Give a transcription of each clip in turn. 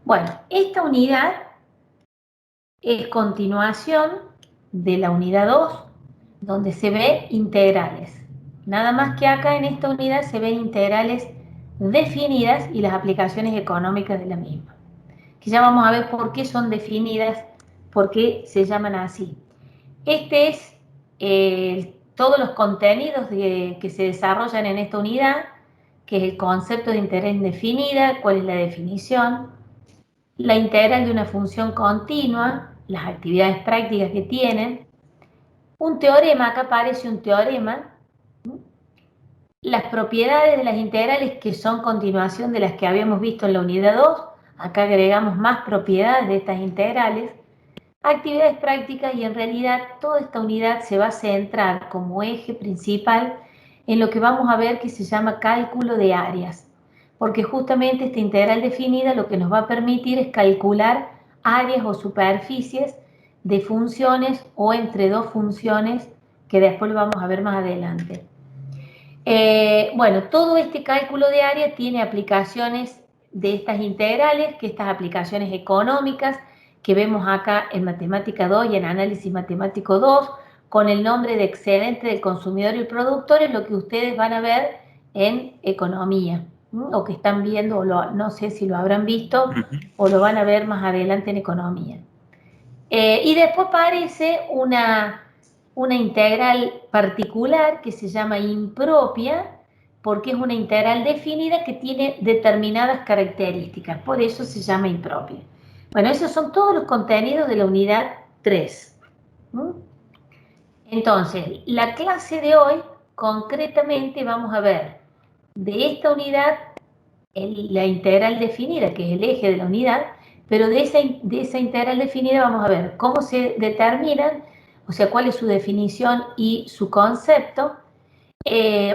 Bueno, esta unidad es continuación de la unidad 2, donde se ve integrales. Nada más que acá en esta unidad se ven integrales definidas y las aplicaciones económicas de la misma. Que ya vamos a ver por qué son definidas, por qué se llaman así. Este es todos los contenidos que se desarrollan en esta unidad, que es el concepto de interés indefinida, cuál es la definición, la integral de una función continua, las actividades prácticas que tienen, un teorema, acá aparece un teorema, las propiedades de las integrales que son continuación de las que habíamos visto en la unidad 2, acá agregamos más propiedades de estas integrales, actividades prácticas y en realidad toda esta unidad se va a centrar como eje principal en lo que vamos a ver que se llama cálculo de áreas, porque justamente esta integral definida lo que nos va a permitir es calcular áreas o superficies de funciones o entre dos funciones que después lo vamos a ver más adelante. Bueno, todo este cálculo de área tiene aplicaciones de estas integrales, que estas aplicaciones económicas que vemos acá en Matemática 2 y en Análisis Matemático 2, con el nombre de excedente del consumidor y el productor, es lo que ustedes van a ver en economía, o que están viendo, o no sé si lo habrán visto, o lo van a ver más adelante en economía. Y después aparece una integral particular que se llama impropia, porque es una integral definida que tiene determinadas características, por eso se llama impropia. Bueno, esos son todos los contenidos de la unidad 3. Entonces, la clase de hoy, concretamente, vamos a ver de esta unidad la integral definida, que es el eje de la unidad, pero de esa integral definida vamos a ver cómo se determinan, o sea, cuál es su definición y su concepto,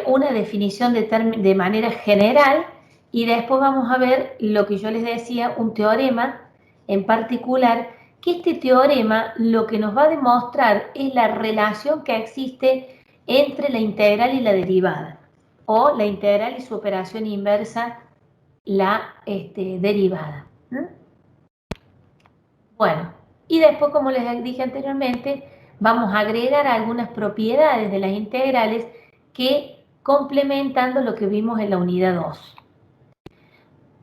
una definición de manera general, y después vamos a ver lo que yo les decía, un teorema en particular, que este teorema lo que nos va a demostrar es la relación que existe entre la integral y la derivada, o la integral y su operación inversa, la derivada. Bueno, y después, como les dije anteriormente, vamos a agregar algunas propiedades de las integrales que complementando lo que vimos en la unidad 2.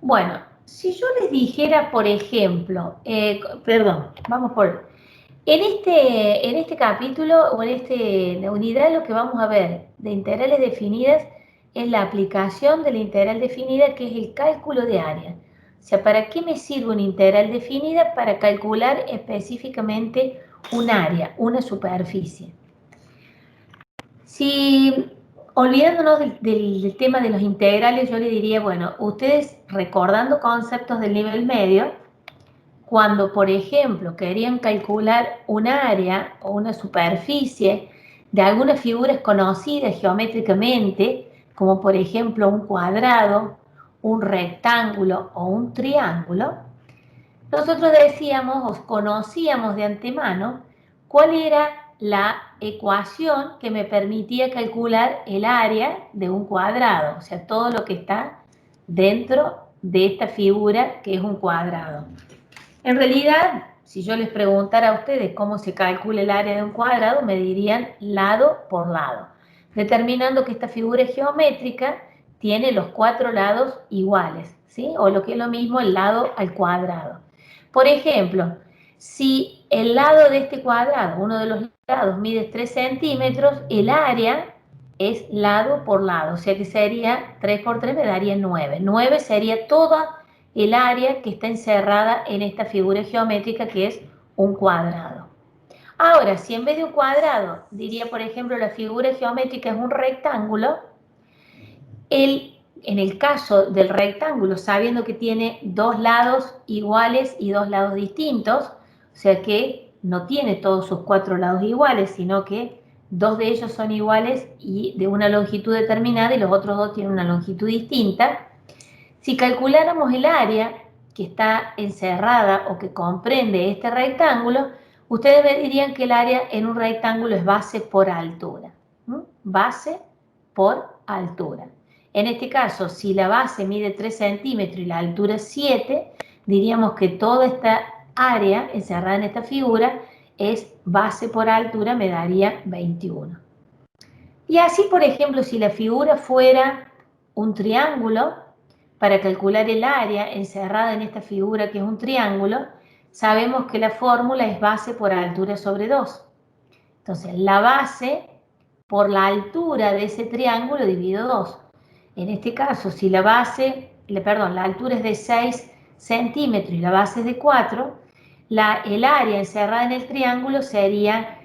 Bueno, si yo les dijera, por ejemplo, perdón, vamos por... En este capítulo o en esta unidad lo que vamos a ver de integrales definidas es la aplicación de la integral definida, que es el cálculo de área. O sea, ¿para qué me sirve una integral definida? Para calcular específicamente un área, una superficie. Si, olvidándonos del tema de los integrales, yo le diría, bueno, ustedes recordando conceptos del nivel medio, cuando, por ejemplo, querían calcular un área o una superficie de algunas figuras conocidas geométricamente, como por ejemplo un cuadrado, un rectángulo o un triángulo, nosotros decíamos o conocíamos de antemano cuál era la ecuación que me permitía calcular el área de un cuadrado, o sea, todo lo que está dentro de esta figura que es un cuadrado. En realidad, si yo les preguntara a ustedes cómo se calcula el área de un cuadrado, me dirían lado por lado, determinando que esta figura geométrica tiene los 4 lados iguales, ¿sí? O lo que es lo mismo, el lado al cuadrado. Por ejemplo, si el lado de este cuadrado, uno de los lados, mide 3 centímetros, el área es lado por lado, o sea que sería 3 por 3 me daría 9. 9 sería toda el área que está encerrada en esta figura geométrica que es un cuadrado. Ahora, si en vez de un cuadrado, diría por ejemplo la figura geométrica es un rectángulo, en el caso del rectángulo, sabiendo que tiene dos lados iguales y dos lados distintos, o sea que no tiene todos sus 4 lados iguales, sino que 2 de ellos son iguales y de una longitud determinada y los otros 2 tienen una longitud distinta. Si calculáramos el área que está encerrada o que comprende este rectángulo, ustedes dirían que el área en un rectángulo es base por altura. Base por altura. En este caso, si la base mide 3 centímetros y la altura es 7, diríamos que toda esta área encerrada en esta figura es base por altura, me daría 21. Y así, por ejemplo, si la figura fuera un triángulo, para calcular el área encerrada en esta figura que es un triángulo, sabemos que la fórmula es base por altura sobre 2. Entonces, la base por la altura de ese triángulo dividido 2. En este caso, si la base, la altura es de 6 centímetros y la base es de 4, el área encerrada en el triángulo sería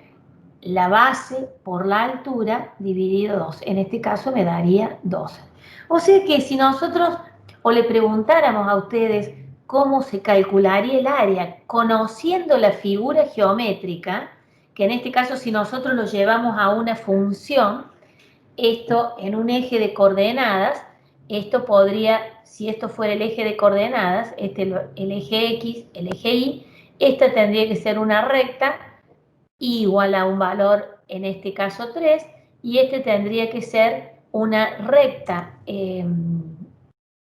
la base por la altura dividido 2. En este caso me daría 12. O sea que si nosotros o le preguntáramos a ustedes cómo se calcularía el área conociendo la figura geométrica, que en este caso si nosotros lo llevamos a una función, esto en un eje de coordenadas, esto podría, si esto fuera el eje de coordenadas, el eje X, el eje Y, esta tendría que ser una recta igual a un valor, en este caso 3, y este tendría que ser una recta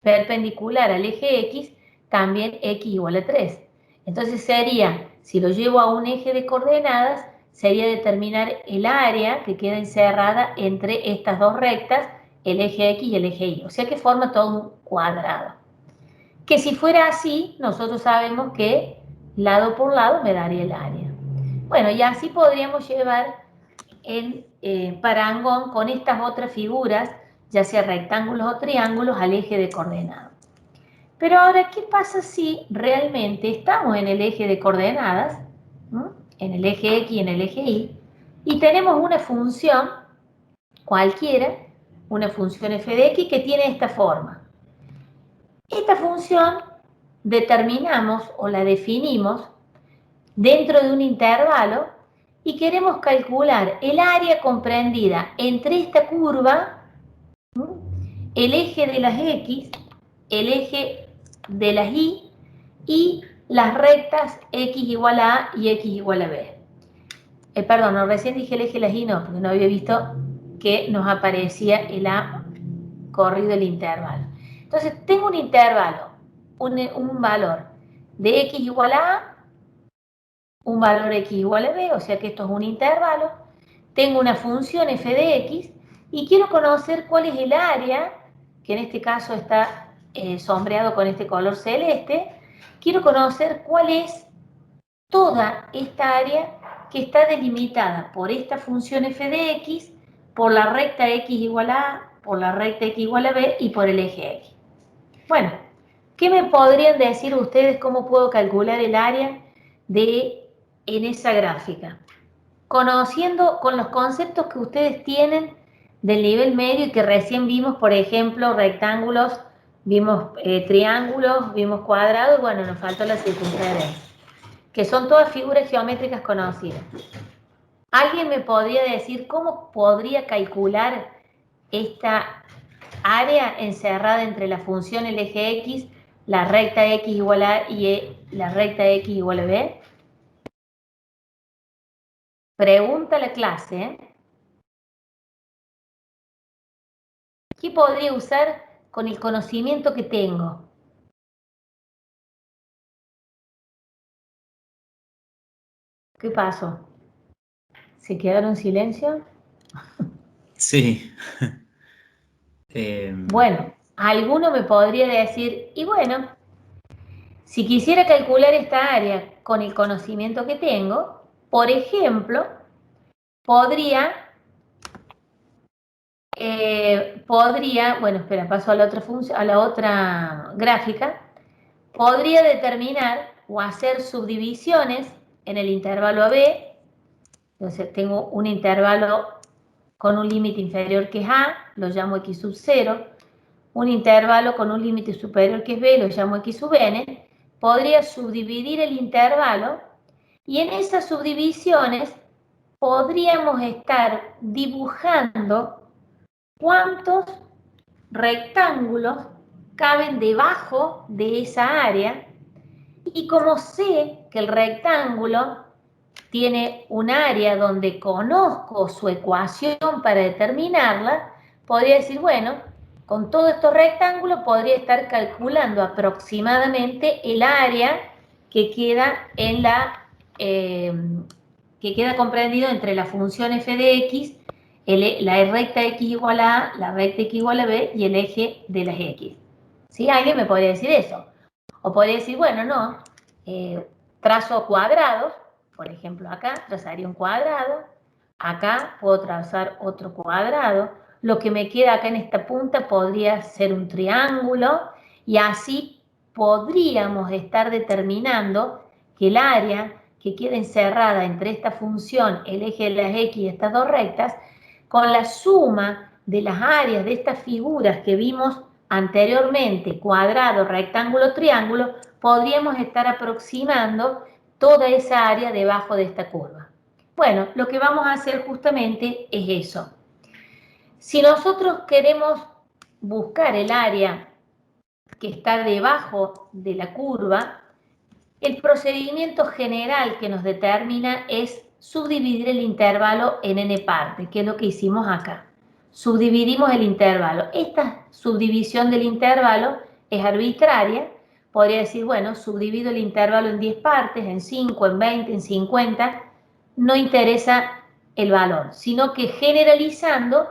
perpendicular al eje X, también X igual a 3. Entonces sería, si lo llevo a un eje de coordenadas, sería determinar el área que queda encerrada entre estas dos rectas, el eje X y el eje Y. O sea que forma todo un cuadrado. Que si fuera así, nosotros sabemos que lado por lado me daría el área. Bueno, y así podríamos llevar en parangón con estas otras figuras, ya sea rectángulos o triángulos, al eje de coordenadas. Pero ahora, ¿qué pasa si realmente estamos en el eje de coordenadas, ¿no?, en el eje X y en el eje Y, y tenemos una función cualquiera, una función f de x que tiene esta forma? Esta función determinamos o la definimos dentro de un intervalo y queremos calcular el área comprendida entre esta curva, el eje de las X, el eje de las y las rectas X igual a A y X igual a B. Perdón, no, recién dije el eje de las Y, no, porque no había visto que nos aparecía el A corrido el intervalo. Entonces, tengo un intervalo, un valor de X igual a A, un valor X igual a B, o sea que esto es un intervalo. Tengo una función f de X y quiero conocer cuál es el área, que en este caso está sombreado con este color celeste. Quiero conocer cuál es toda esta área que está delimitada por esta función f de X, por la recta X igual a A, por la recta X igual a B y por el eje X. Bueno, ¿qué me podrían decir ustedes cómo puedo calcular el área en esa gráfica? Conociendo con los conceptos que ustedes tienen del nivel medio y que recién vimos, por ejemplo, rectángulos, vimos triángulos, vimos cuadrados, bueno, nos faltó la circunferencia, que son todas figuras geométricas conocidas. ¿Alguien me podría decir cómo podría calcular esta área encerrada entre la función el eje X, la recta X igual a A y la recta X igual a B? Pregunta a la clase, ¿eh? ¿Qué podría usar con el conocimiento que tengo? ¿Qué pasó? ¿Se quedaron en silencio? Sí. Bueno, alguno me podría decir, y bueno, si quisiera calcular esta área con el conocimiento que tengo, por ejemplo, podría, bueno, espera, paso a la otra función, a la otra gráfica, podría determinar o hacer subdivisiones en el intervalo AB. Entonces tengo un intervalo con un límite inferior que es A, lo llamo X sub 0, un intervalo con un límite superior que es B, lo llamo X sub n. Podría subdividir el intervalo y en esas subdivisiones podríamos estar dibujando cuántos rectángulos caben debajo de esa área, y como sé que el rectángulo tiene un área donde conozco su ecuación para determinarla, podría decir, bueno, con todos estos rectángulos podría estar calculando aproximadamente el área que queda en que queda comprendido entre la función f de x, la recta x igual a a, la recta x igual a b y el eje de las x. ¿Sí? Alguien me podría decir eso. O podría decir, bueno, no, trazo cuadrados, por ejemplo acá trazaría un cuadrado, acá puedo trazar otro cuadrado, lo que me queda acá en esta punta podría ser un triángulo y así podríamos estar determinando que el área que queda encerrada entre esta función, el eje de las x y estas dos rectas, con la suma de las áreas de estas figuras que vimos anteriormente, cuadrado, rectángulo, triángulo, podríamos estar aproximando toda esa área debajo de esta curva. Bueno, lo que vamos a hacer justamente es eso. Si nosotros queremos buscar el área que está debajo de la curva, el procedimiento general que nos determina es subdividir el intervalo en n partes, que es lo que hicimos acá. Subdividimos el intervalo. Esta subdivisión del intervalo es arbitraria. Podría decir, bueno, subdivido el intervalo en 10 partes, en 5, en 20, en 50. No interesa el valor, sino que generalizando,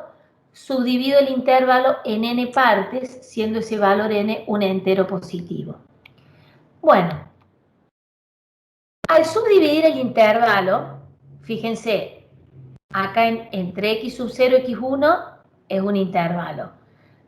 subdivido el intervalo en n partes, siendo ese valor n un entero positivo. Bueno, al subdividir el intervalo, fíjense, acá entre x sub 0 y x1 es un intervalo.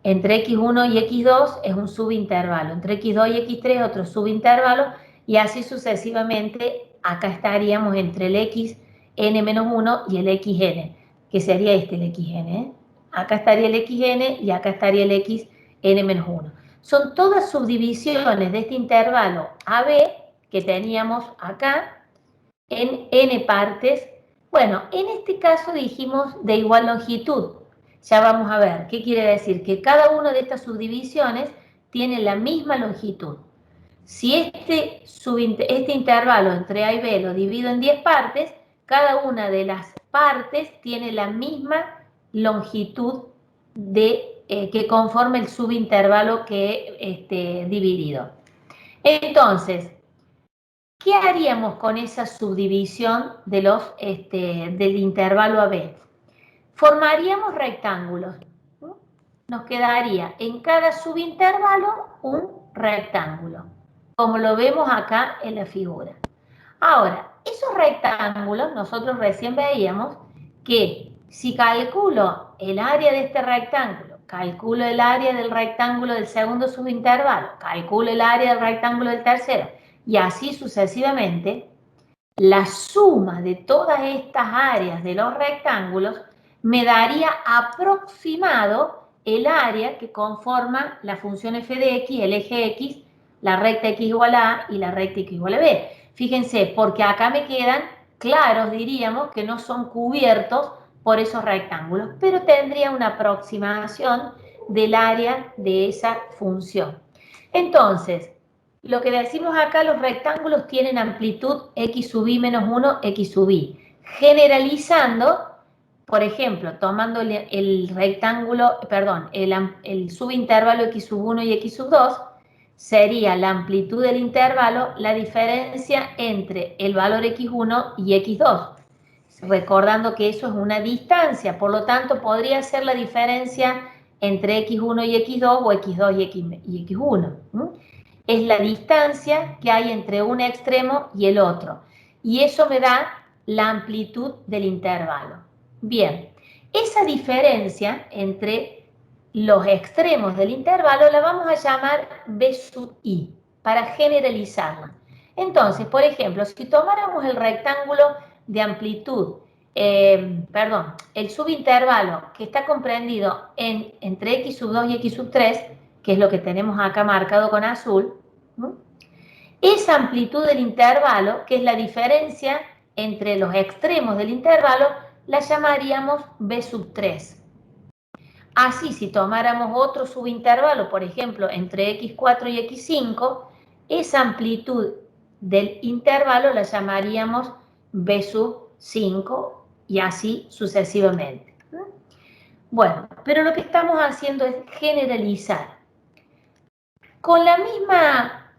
Entre x1 y x2 es un subintervalo. Entre x2 y x3 otro subintervalo. Y así sucesivamente, acá estaríamos entre el xn-1 y el xn, que sería el xn. ¿eh? Acá estaría el xn y acá estaría el xn-1. Son todas subdivisiones de este intervalo AB que teníamos acá en n partes. Bueno, en este caso dijimos de igual longitud. Ya vamos a ver qué quiere decir, que cada una de estas subdivisiones tiene la misma longitud. Si este intervalo entre A y B lo divido en 10 partes, cada una de las partes tiene la misma longitud que conforma el subintervalo que dividido. Entonces, ¿qué haríamos con esa subdivisión del intervalo AB? Formaríamos rectángulos. ¿No? Nos quedaría en cada subintervalo un rectángulo, como lo vemos acá en la figura. Ahora, esos rectángulos, nosotros recién veíamos que si calculo el área de este rectángulo, calculo el área del rectángulo del segundo subintervalo, calculo el área del rectángulo del tercero, y así sucesivamente, la suma de todas estas áreas de los rectángulos me daría aproximado el área que conforma la función f de x, el eje x, la recta x igual a a y la recta x igual a b. Fíjense, porque acá me quedan claros, diríamos, que no son cubiertos por esos rectángulos, pero tendría una aproximación del área de esa función. Entonces, lo que decimos acá, los rectángulos tienen amplitud x sub i menos 1, x sub i. Generalizando, por ejemplo, tomando el rectángulo, perdón, el subintervalo x sub 1 y x sub 2, sería la amplitud del intervalo la diferencia entre el valor x1 y x2. Recordando que eso es una distancia, por lo tanto podría ser la diferencia entre x1 y x2 o x2 y x1. Es la distancia que hay entre un extremo y el otro. Y eso me da la amplitud del intervalo. Bien, esa diferencia entre los extremos del intervalo la vamos a llamar b sub i, para generalizarla. Entonces, por ejemplo, si tomáramos el rectángulo de amplitud, el subintervalo que está comprendido entre x sub 2 y x sub 3, que es lo que tenemos acá marcado con azul, ¿no? Esa amplitud del intervalo, que es la diferencia entre los extremos del intervalo, la llamaríamos b sub 3. Así, si tomáramos otro subintervalo, por ejemplo, entre x4 y x5, esa amplitud del intervalo la llamaríamos b sub 5 y así sucesivamente. Bueno, pero lo que estamos haciendo es generalizar. Con la misma,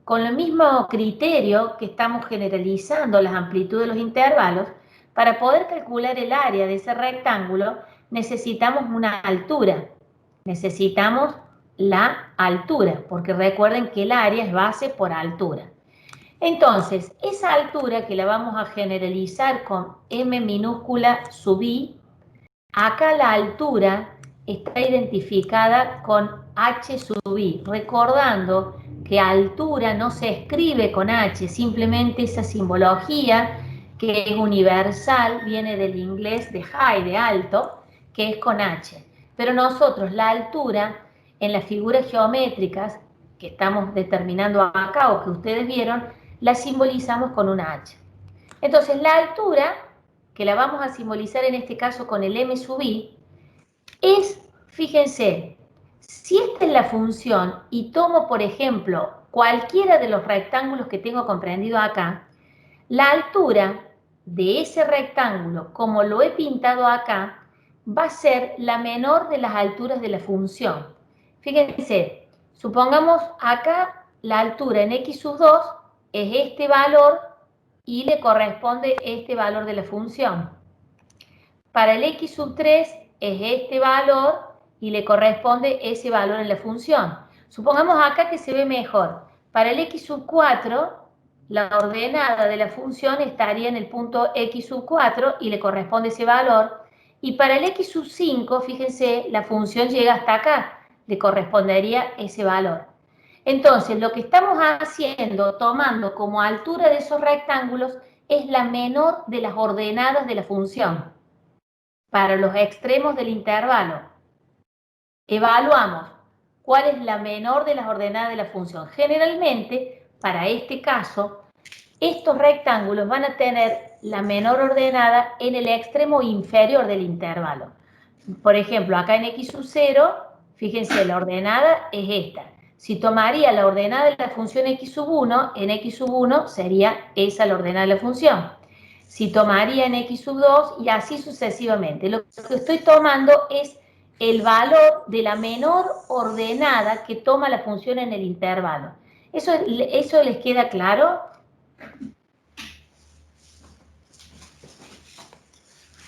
con el mismo criterio que estamos generalizando las amplitudes de los intervalos, para poder calcular el área de ese rectángulo necesitamos una altura. Necesitamos la altura, porque recuerden que el área es base por altura. Entonces, esa altura que la vamos a generalizar con m minúscula sub i, acá la altura está identificada con h sub i, recordando que altura no se escribe con h, simplemente esa simbología que es universal, viene del inglés de high, de alto, que es con h. Pero nosotros la altura en las figuras geométricas que estamos determinando acá o que ustedes vieron, la simbolizamos con una h. Entonces la altura, que la vamos a simbolizar en este caso con el m sub i, es, fíjense, si esta es la función y tomo, por ejemplo, cualquiera de los rectángulos que tengo comprendido acá, la altura de ese rectángulo, como lo he pintado acá, va a ser la menor de las alturas de la función. Fíjense, supongamos acá la altura en x sub 2 es este valor y le corresponde este valor de la función. Para el x sub 3 es este valor y le corresponde ese valor en la función. Supongamos acá que se ve mejor. Para el x sub 4, la ordenada de la función estaría en el punto x sub 4 y le corresponde ese valor. Y para el x sub 5, fíjense, la función llega hasta acá, le correspondería ese valor. Entonces, lo que estamos haciendo, tomando como altura de esos rectángulos, es la menor de las ordenadas de la función. Para los extremos del intervalo, evaluamos cuál es la menor de las ordenadas de la función. Generalmente, para este caso, estos rectángulos van a tener la menor ordenada en el extremo inferior del intervalo. Por ejemplo, acá en x sub 0, fíjense, la ordenada es esta. Si tomaría la ordenada de la función x sub 1, en x sub 1 sería esa la ordenada de la función. Si tomaría en x sub 2 y así sucesivamente. Lo que estoy tomando es el valor de la menor ordenada que toma la función en el intervalo. ¿Eso les queda claro?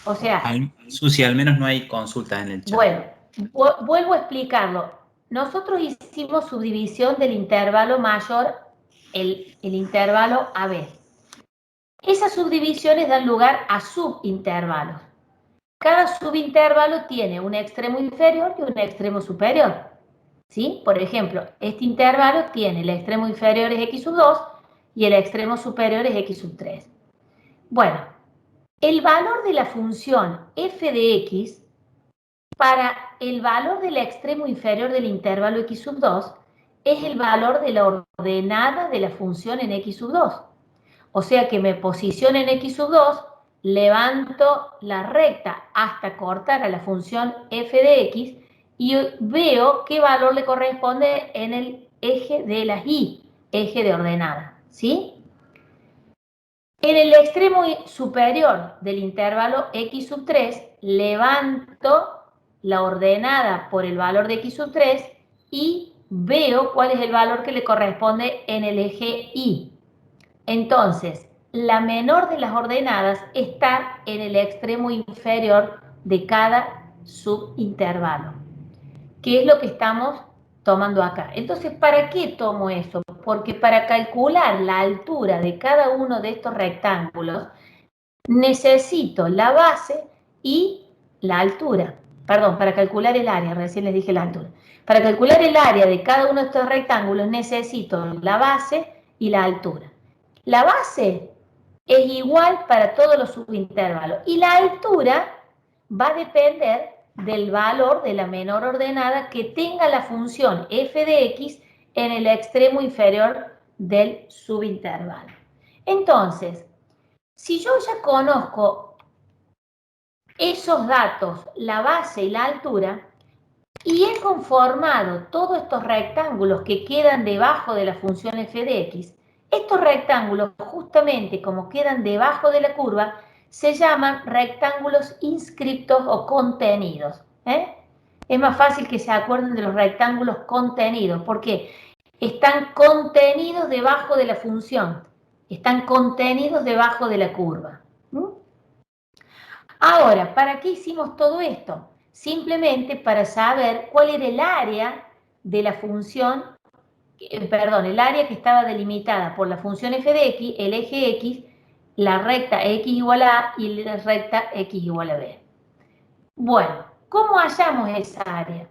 O sea, Susi, al menos no hay consultas en el chat. bueno, vuelvo a explicarlo. Nosotros hicimos subdivisión del intervalo mayor, el intervalo AB. Esas subdivisiones dan lugar a subintervalos. Cada subintervalo tiene un extremo inferior y un extremo superior. ¿Sí? Por ejemplo, este intervalo tiene el extremo inferior es x sub 2 y el extremo superior es x sub 3. Bueno, el valor de la función f de x para el valor del extremo inferior del intervalo x sub 2 es el valor de la ordenada de la función en x sub 2. O sea que me posiciono en x sub 2, levanto la recta hasta cortar a la función f de x y veo qué valor le corresponde en el eje de las y, eje de ordenada, ¿sí? En el extremo superior del intervalo x sub 3, levanto la ordenada por el valor de x sub 3 y veo cuál es el valor que le corresponde en el eje y. Entonces, la menor de las ordenadas está en el extremo inferior de cada subintervalo, que es lo que estamos tomando acá. Entonces, ¿para qué tomo eso? Porque para calcular la altura de cada uno de estos rectángulos, necesito la base y la altura. Perdón, para calcular el área, recién les dije la altura. Para calcular el área de cada uno de estos rectángulos necesito la base y la altura. La base es igual para todos los subintervalos y la altura va a depender del valor de la menor ordenada que tenga la función f de x en el extremo inferior del subintervalo. Entonces, si yo ya conozco esos datos, la base y la altura, y he conformado todos estos rectángulos que quedan debajo de la función f de x, estos rectángulos, justamente como quedan debajo de la curva, se llaman rectángulos inscriptos o contenidos. Es más fácil que se acuerden de los rectángulos contenidos, porque están contenidos debajo de la función, están contenidos debajo de la curva. Ahora, ¿para qué hicimos todo esto? Simplemente para saber cuál era el área de la función, el área que estaba delimitada por la función f de x, el eje x, la recta x igual a A y la recta x igual a B. Bueno, ¿cómo hallamos esa área?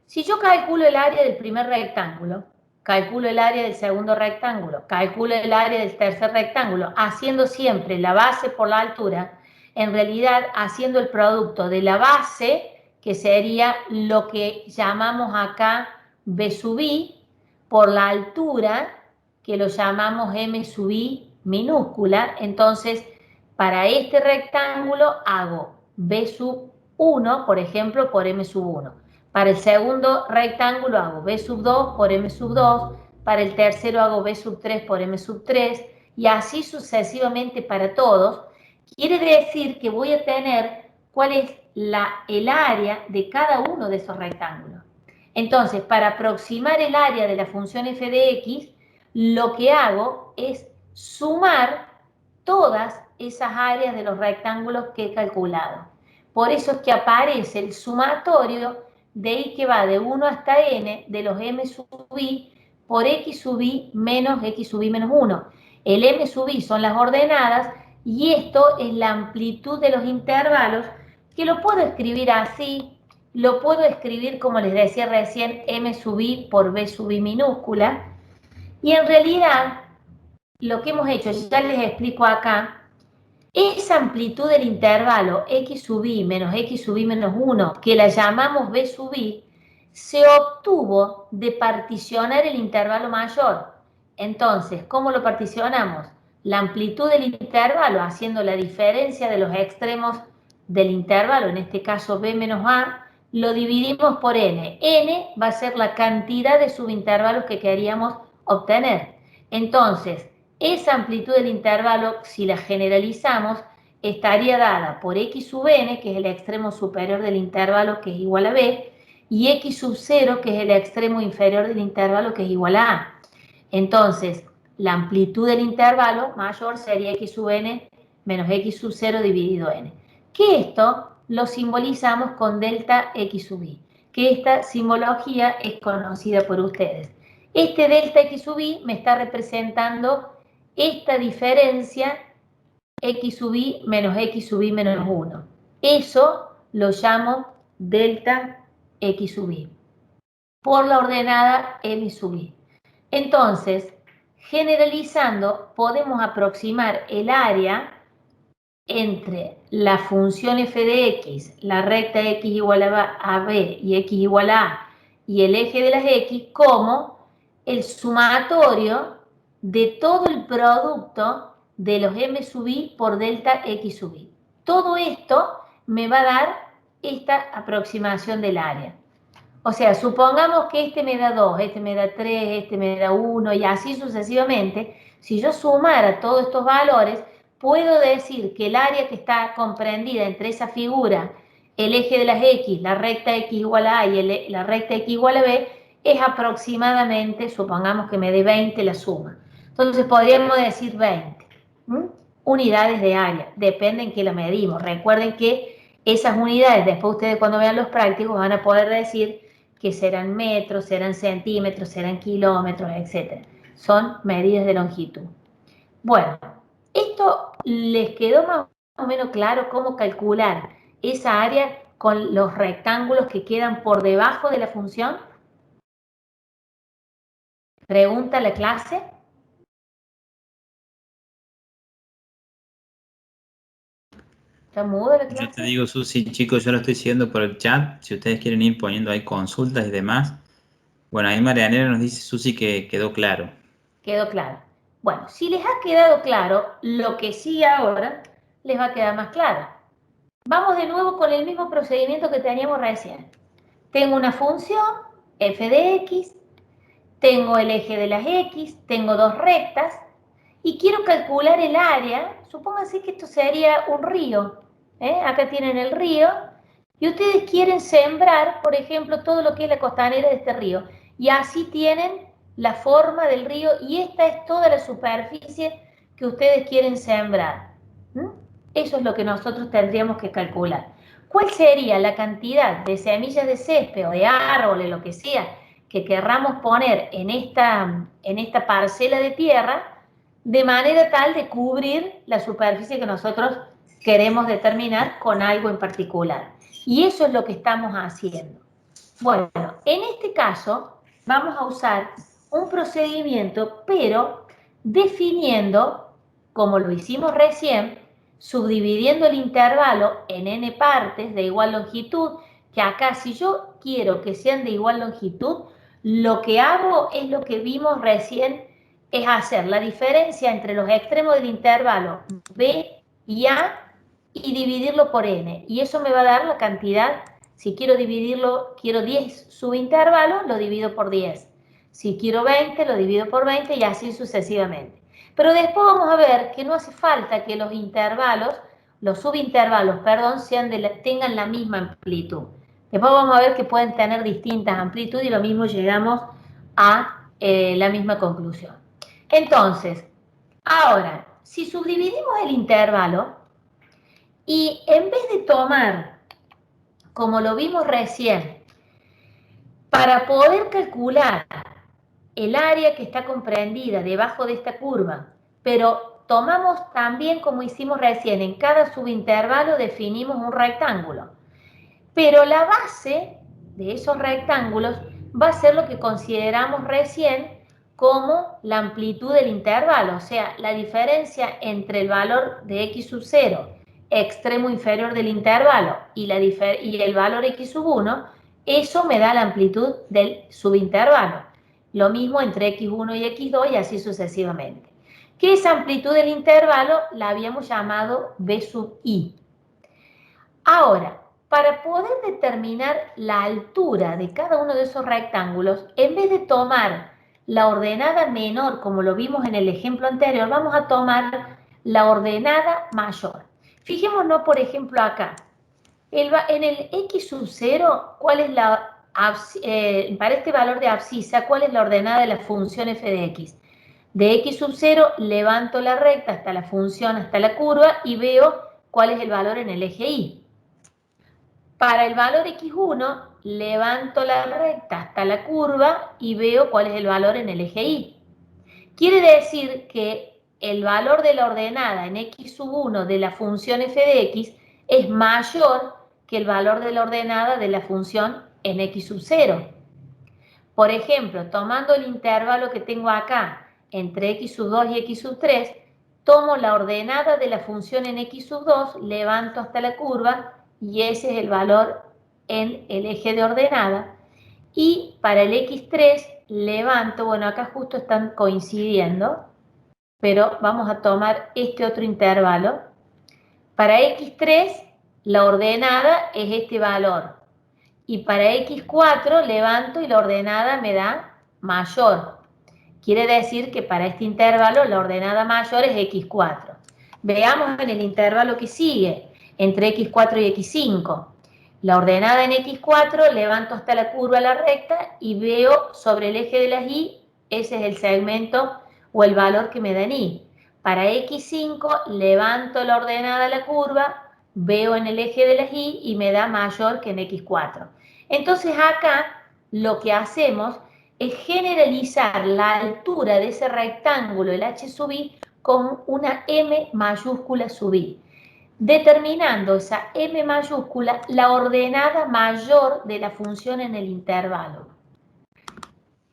Si yo calculo el área del primer rectángulo, calculo el área del segundo rectángulo, calculo el área del tercer rectángulo, haciendo siempre la base por la altura, en realidad haciendo el producto de la base, que sería lo que llamamos acá B sub I, por la altura, que lo llamamos M sub I minúscula. Entonces, para este rectángulo hago B sub 1, por ejemplo, por M sub 1. Para el segundo rectángulo hago B sub 2 por M sub 2, para el tercero hago B sub 3 por M sub 3, y así sucesivamente para todos. Quiere decir que voy a tener cuál es el área de cada uno de esos rectángulos. Entonces, para aproximar el área de la función f de x, lo que hago es sumar todas esas áreas de los rectángulos que he calculado. Por eso es que aparece el sumatorio de i que va de 1 hasta n de los m sub i por x sub i menos x sub i menos 1. El m sub i son las ordenadas y esto es la amplitud de los intervalos, que lo puedo escribir así, lo puedo escribir como les decía recién, m sub i por b sub i minúscula, y en realidad lo que hemos hecho, ya les explico acá, esa amplitud del intervalo x sub i menos x sub i menos 1, que la llamamos b sub i, se obtuvo de particionar el intervalo mayor. Entonces, ¿cómo lo particionamos? La amplitud del intervalo, haciendo la diferencia de los extremos del intervalo, en este caso b menos a, lo dividimos por n. N va a ser la cantidad de subintervalos que queríamos obtener. Entonces, esa amplitud del intervalo, si la generalizamos, estaría dada por x sub n, que es el extremo superior del intervalo, que es igual a b, y x sub 0, que es el extremo inferior del intervalo, que es igual a a. Entonces, la amplitud del intervalo mayor sería x sub n menos x sub 0 dividido n. Que esto lo simbolizamos con delta x sub i, que esta simbología es conocida por ustedes. Este delta x sub i me está representando esta diferencia x sub i menos x sub i menos 1. Eso lo llamo delta x sub i por la ordenada m sub i. Entonces, generalizando, podemos aproximar el área entre la función f de x, la recta x igual a b y x igual a a, y el eje de las x, como el sumatorio de todo el producto de los m sub i por delta x sub i. Todo esto me va a dar esta aproximación del área. O sea, supongamos que este me da 2, este me da 3, este me da 1 y así sucesivamente. Si yo sumara todos estos valores, puedo decir que el área que está comprendida entre esa figura, el eje de las x, la recta x igual a a y la recta x igual a b, es aproximadamente, supongamos que me dé 20 la suma. Entonces podríamos decir 20 unidades de área, depende en qué lo medimos. Recuerden que esas unidades, después ustedes cuando vean los prácticos van a poder decir que serán metros, serán centímetros, serán kilómetros, etc. Son medidas de longitud. Bueno, ¿esto les quedó más o menos claro cómo calcular esa área con los rectángulos que quedan por debajo de la función? ¿Pregunta la clase? ¿Está muda la clase? Yo te digo, Susi, chicos, yo lo estoy siguiendo por el chat. Si ustedes quieren ir poniendo ahí consultas y demás. Bueno, ahí Marianela nos dice, Susi, que quedó claro. Quedó claro. Bueno, si les ha quedado claro, lo que sí ahora les va a quedar más claro. Vamos de nuevo con el mismo procedimiento que teníamos recién. Tengo una función, f de x, tengo el eje de las x, tengo dos rectas, y quiero calcular el área. Supónganse que esto sería un río. Acá tienen el río y ustedes quieren sembrar, por ejemplo, todo lo que es la costanera de este río. Y así tienen la forma del río y esta es toda la superficie que ustedes quieren sembrar. Eso es lo que nosotros tendríamos que calcular. ¿Cuál sería la cantidad de semillas de césped o de árboles, lo que sea, que querramos poner en esta parcela de tierra, de manera tal de cubrir la superficie que nosotros queremos determinar con algo en particular? Y eso es lo que estamos haciendo. Bueno, en este caso vamos a usar un procedimiento, pero definiendo, como lo hicimos recién, subdividiendo el intervalo en n partes de igual longitud, que acá si yo quiero que sean de igual longitud, lo que hago es lo que vimos recién, es hacer la diferencia entre los extremos del intervalo b y a y dividirlo por n. Y eso me va a dar la cantidad. Si quiero dividirlo, quiero 10 subintervalos, lo divido por 10. Si quiero 20, lo divido por 20 y así sucesivamente. Pero después vamos a ver que no hace falta que los intervalos, los subintervalos, perdón, tengan la misma amplitud. Después vamos a ver que pueden tener distintas amplitudes y lo mismo llegamos a la misma conclusión. Entonces, ahora, si subdividimos el intervalo y en vez de tomar, como lo vimos recién, para poder calcular el área que está comprendida debajo de esta curva, pero tomamos también, como hicimos recién, en cada subintervalo definimos un rectángulo. Pero la base de esos rectángulos va a ser lo que consideramos recién como la amplitud del intervalo, o sea, la diferencia entre el valor de x sub 0, extremo inferior del intervalo, y el valor x sub 1, eso me da la amplitud del subintervalo. Lo mismo entre x1 y x2 y así sucesivamente. Que esa amplitud del intervalo la habíamos llamado b sub i. Ahora, para poder determinar la altura de cada uno de esos rectángulos, en vez de tomar la ordenada menor, como lo vimos en el ejemplo anterior, vamos a tomar la ordenada mayor. Fijémonos, por ejemplo, acá. En el x sub 0, ¿cuál es para este valor de abscisa, cuál es la ordenada de la función f de x? De x sub 0 levanto la recta hasta la función, hasta la curva y veo cuál es el valor en el eje y. Para el valor x1, levanto la recta hasta la curva y veo cuál es el valor en el eje y. Quiere decir que el valor de la ordenada en x sub 1 de la función f de x es mayor que el valor de la ordenada de la función en x sub 0. Por ejemplo, tomando el intervalo que tengo acá entre x sub 2 y x sub 3, tomo la ordenada de la función en x sub 2, levanto hasta la curva y ese es el valor en el eje de ordenada. Y para el x3 levanto, bueno, acá justo están coincidiendo, pero vamos a tomar este otro intervalo. Para x3 la ordenada es este valor. Y para x4 levanto y la ordenada me da mayor. Quiere decir que para este intervalo la ordenada mayor es x4. Veamos en el intervalo que sigue, entre x4 y x5. La ordenada en x4, levanto hasta la curva la recta y veo sobre el eje de las y, ese es el segmento o el valor que me da en y. Para x5, levanto la ordenada a la curva, veo en el eje de las y me da mayor que en x4. Entonces acá lo que hacemos es generalizar la altura de ese rectángulo, el h sub i, con una m mayúscula sub i, determinando esa m mayúscula la ordenada mayor de la función en el intervalo.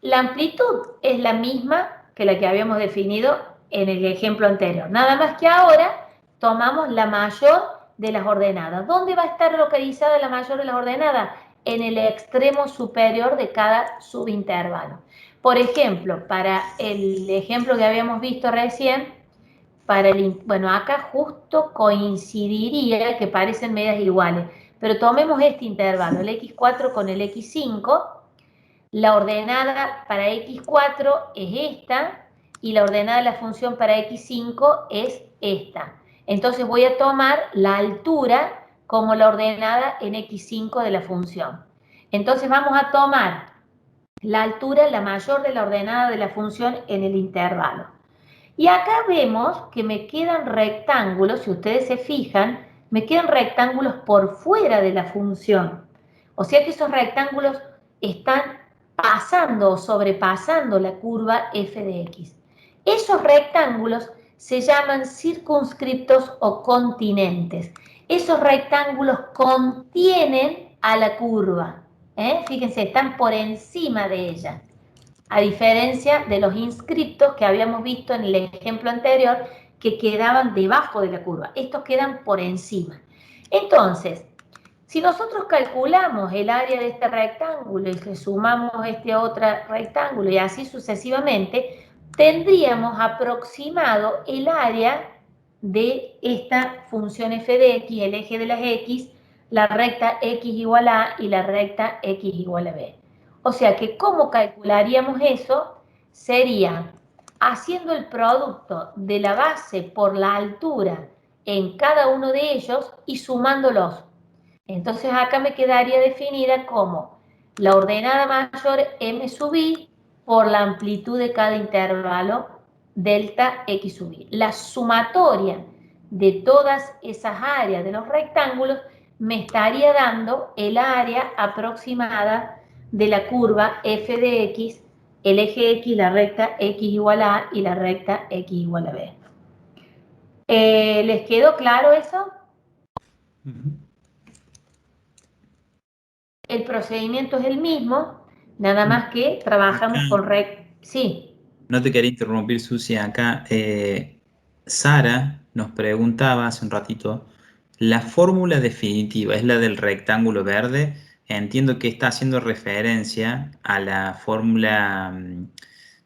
La amplitud es la misma que la que habíamos definido en el ejemplo anterior, nada más que ahora tomamos la mayor de las ordenadas. ¿Dónde va a estar localizada la mayor de las ordenadas? En el extremo superior de cada subintervalo. Por ejemplo, para el ejemplo que habíamos visto recién, bueno, acá justo coincidiría que parecen medias iguales, pero tomemos este intervalo, el x4 con el x5, la ordenada para x4 es esta, y la ordenada de la función para x5 es esta. Entonces voy a tomar la altura como la ordenada en x5 de la función. Entonces vamos a tomar la altura, la mayor de la ordenada de la función en el intervalo. Y acá vemos que me quedan rectángulos, si ustedes se fijan, me quedan rectángulos por fuera de la función. O sea que esos rectángulos están pasando o sobrepasando la curva f de x. Esos rectángulos se llaman circunscriptos o continentes. Esos rectángulos contienen a la curva. Fíjense, están por encima de ella. A diferencia de los inscriptos que habíamos visto en el ejemplo anterior, que quedaban debajo de la curva. Estos quedan por encima. Entonces, si nosotros calculamos el área de este rectángulo y le sumamos este otro rectángulo y así sucesivamente, tendríamos aproximado el área de esta función f de x, el eje de las x, la recta x igual a y la recta x igual a b. O sea que, ¿cómo calcularíamos eso? Sería haciendo el producto de la base por la altura en cada uno de ellos y sumándolos. Entonces acá me quedaría definida como la ordenada mayor m sub i por la amplitud de cada intervalo delta x sub i. La sumatoria de todas esas áreas de los rectángulos me estaría dando el área aproximada de la curva f de x, el eje x, la recta x igual a y la recta x igual a b. ¿Les quedó claro eso? El procedimiento es el mismo, nada más que trabajamos Acá, con Sí. no te quería interrumpir, Susi, acá Sara nos preguntaba hace un ratito, la fórmula definitiva es la del rectángulo verde. Entiendo que está haciendo referencia a la fórmula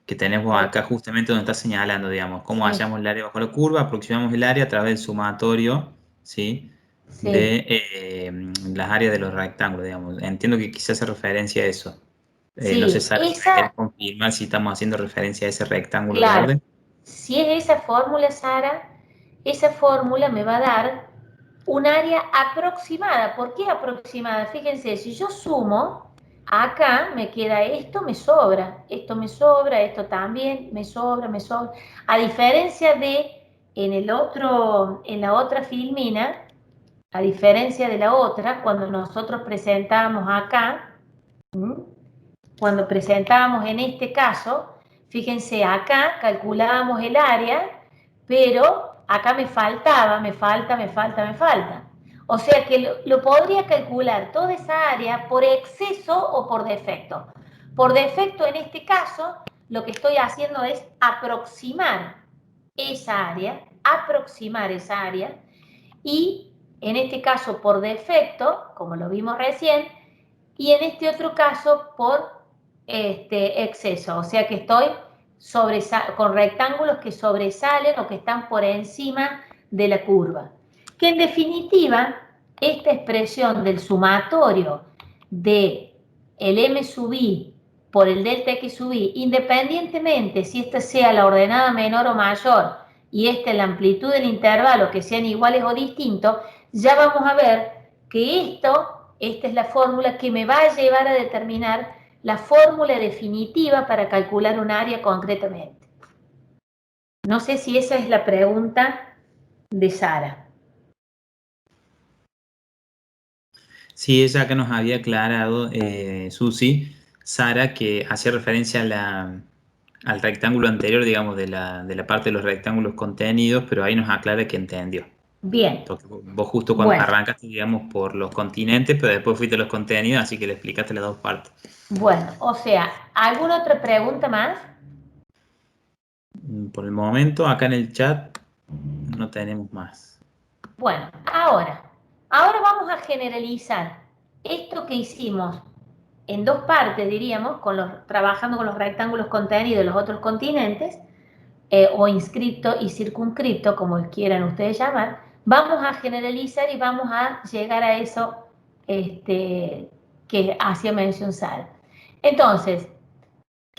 que tenemos acá justamente donde está señalando, digamos, cómo Sí, hallamos el área bajo la curva, aproximamos el área a través del sumatorio, ¿sí? sí. De las áreas de los rectángulos, digamos. Entiendo que quizás hace referencia a eso. No sé, Sí, Sara, si me querés esa, confirmar si estamos haciendo referencia a ese rectángulo claro, verde. si es esa fórmula, Sara, esa fórmula me va a dar un área aproximada. ¿Por qué aproximada? Fíjense, si yo sumo, acá me queda esto, me sobra, esto también, me sobra, me sobra. A diferencia de en la otra filmina, a diferencia de la otra, cuando nosotros presentamos acá, cuando presentábamos en este caso, fíjense, acá calculábamos el área, pero acá me falta. O sea que lo podría calcular toda esa área por exceso o por defecto. Por defecto, en este caso, lo que estoy haciendo es aproximar esa área, y en este caso por defecto, como lo vimos recién, y en este otro caso por exceso, o sea que estoy con rectángulos que sobresalen o que están por encima de la curva. Que en definitiva, esta expresión del sumatorio de el m sub i por el delta x sub i, independientemente si esta sea la ordenada menor o mayor y esta la amplitud del intervalo, que sean iguales o distintos, ya vamos a ver que esta es la fórmula que me va a llevar a determinar la fórmula definitiva para calcular un área concretamente. No sé si esa es la pregunta de Sara. Sí, ella que nos había aclarado, Susi, Sara, que hacía referencia al rectángulo anterior, digamos, de la parte de los rectángulos contenidos, pero ahí nos aclara que entendió. Bien, Porque vos justo cuando bueno, arrancaste, digamos, por los continentes, pero después fuiste a los contenidos, así que le explicaste las dos partes. bueno, o sea, ¿alguna otra pregunta más? Por el momento, acá en el chat no tenemos más. Bueno, ahora vamos a generalizar esto que hicimos en dos partes, diríamos, trabajando con los rectángulos contenidos de los otros continentes, o inscripto y circunscripto, como quieran ustedes llamar. Vamos a generalizar y vamos a llegar a eso que hacía mención Sara. Entonces,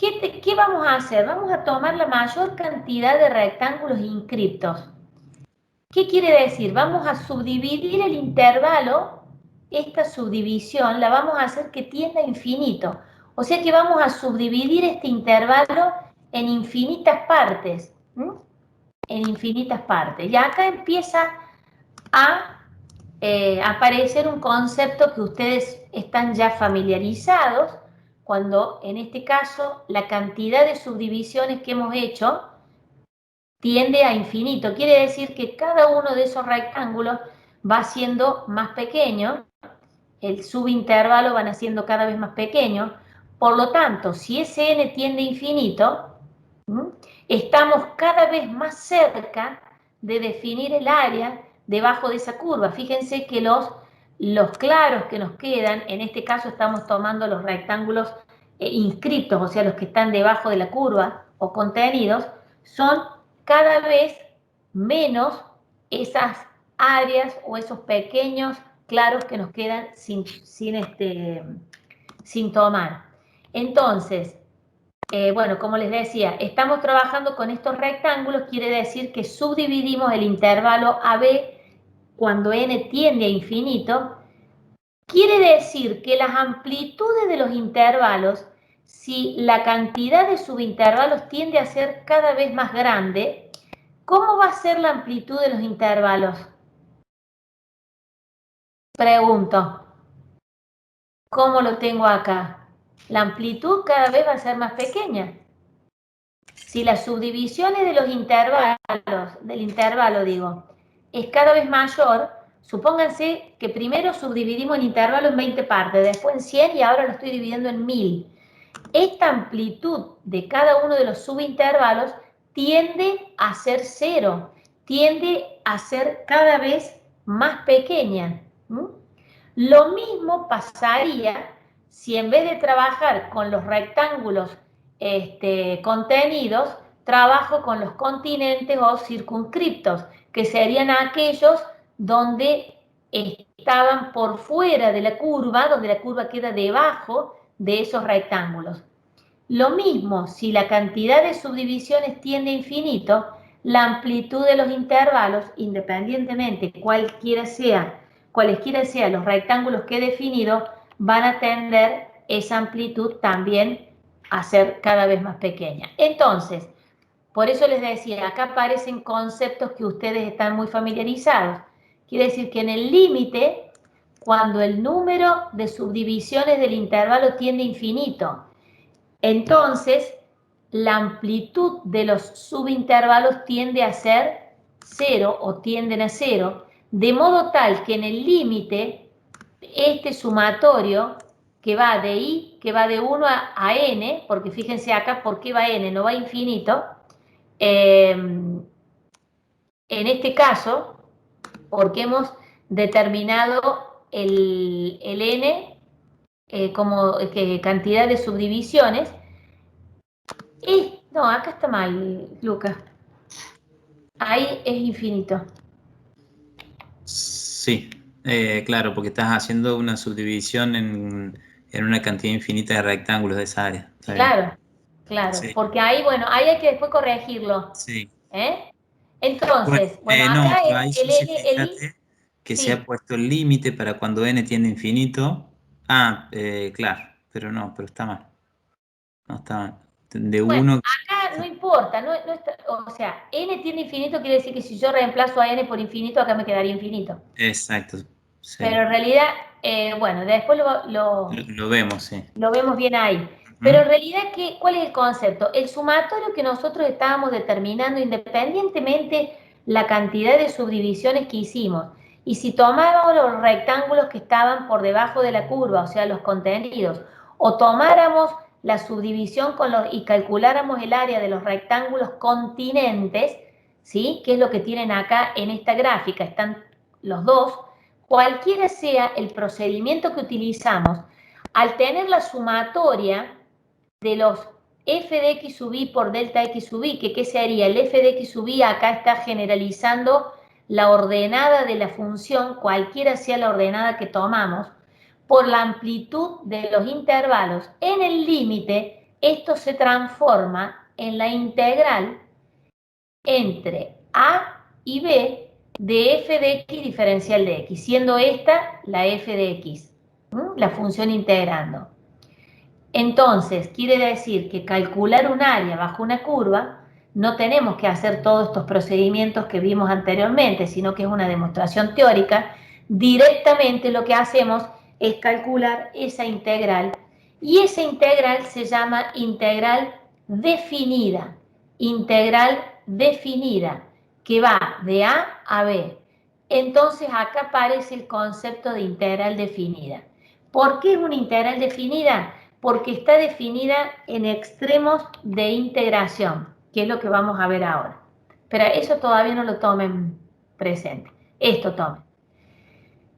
¿Qué vamos a hacer? Vamos a tomar la mayor cantidad de rectángulos inscriptos. ¿Qué quiere decir? Vamos a subdividir el intervalo, esta subdivisión la vamos a hacer que tienda a infinito. O sea que vamos a subdividir este intervalo en infinitas partes. En infinitas partes. Y acá empieza a aparecer un concepto que ustedes están ya familiarizados, cuando en este caso la cantidad de subdivisiones que hemos hecho tiende a infinito. Quiere decir que cada uno de esos rectángulos va siendo más pequeño, el subintervalo van haciendo cada vez más pequeño. Por lo tanto, si ese n tiende a infinito, estamos cada vez más cerca de definir el área debajo de esa curva. Fíjense que los claros que nos quedan, en este caso estamos tomando los rectángulos inscriptos, o sea, los que están debajo de la curva o contenidos, son cada vez menos esas áreas o esos pequeños claros que nos quedan sin tomar. Entonces, bueno, como les decía, estamos trabajando con estos rectángulos, quiere decir que subdividimos el intervalo AB cuando n tiende a infinito. Quiere decir que las amplitudes de los intervalos, si la cantidad de subintervalos tiende a ser cada vez más grande, ¿cómo va a ser la amplitud de los intervalos? Pregunto, ¿cómo lo tengo acá? La amplitud cada vez va a ser más pequeña. Si las subdivisiones de los intervalos, del intervalo digo, es cada vez mayor, supónganse que primero subdividimos el intervalo en 20 partes, después en 100 y ahora lo estoy dividiendo en 1000. Esta amplitud de cada uno de los subintervalos tiende a ser cero, tiende a ser cada vez más pequeña. Lo mismo pasaría si en vez de trabajar con los rectángulos contenidos, trabajo con los continentes o circunscriptos, que serían aquellos donde estaban por fuera de la curva, donde la curva queda debajo de esos rectángulos. Lo mismo, si la cantidad de subdivisiones tiende a infinito, la amplitud de los intervalos, independientemente cualesquiera sean los rectángulos que he definido, van a tender esa amplitud también a ser cada vez más pequeña. Entonces, por eso les decía, acá aparecen conceptos que ustedes están muy familiarizados. Quiere decir que en el límite, cuando el número de subdivisiones del intervalo tiende a infinito, entonces la amplitud de los subintervalos tiende a ser cero o tienden a cero, de modo tal que en el límite, este sumatorio que va de i, que va de 1 a n, porque fíjense acá por qué va n, no va a infinito, en este caso, porque hemos determinado el n como cantidad de subdivisiones, no, acá está mal, Lucas. Ahí es infinito. Sí, claro, porque estás haciendo una subdivisión en una cantidad infinita de rectángulos de esa área. Claro, claro, Sí, porque ahí, bueno, ahí hay que después corregirlo. sí. Bueno, Entonces, bueno, no, acá pero es ahí el sí N, el I, fíjate que se ha sí. puesto el límite para cuando n tiende a infinito. Ah, claro, pero no, pero está mal. No está mal. De Bueno, 1. acá no importa, no está, o sea, N tiene infinito, quiere decir que si yo reemplazo a N por infinito, acá me quedaría infinito. Exacto, Pero sí. en realidad, bueno, después Lo vemos, sí. lo vemos bien ahí. Pero Ujú. en realidad, ¿cuál es el concepto? El sumatorio que nosotros estábamos determinando independientemente la cantidad de subdivisiones que hicimos. Y si tomábamos los rectángulos que estaban por debajo de la curva, o sea, los contenidos, o tomáramos la subdivisión y calculáramos el área de los rectángulos continentes, ¿sí? Que es lo que tienen acá en esta gráfica, están los dos. Cualquiera sea el procedimiento que utilizamos, al tener la sumatoria de los f de x sub i por delta x sub i, que ¿qué sería? El f de x sub i acá está generalizando la ordenada de la función, cualquiera sea la ordenada que tomamos, por la amplitud de los intervalos en el límite, esto se transforma en la integral entre A y B de f de x diferencial de x, siendo esta la f de x, la función integrando. Entonces, quiere decir que calcular un área bajo una curva, no tenemos que hacer todos estos procedimientos que vimos anteriormente, sino que es una demostración teórica. Directamente lo que hacemos es calcular esa integral, y esa integral se llama integral definida, que va de A a B. Entonces acá aparece el concepto de integral definida. ¿Por qué es una integral definida? Porque está definida en extremos de integración, que es lo que vamos a ver ahora. Pero eso todavía no lo tomen presente. Esto tomen.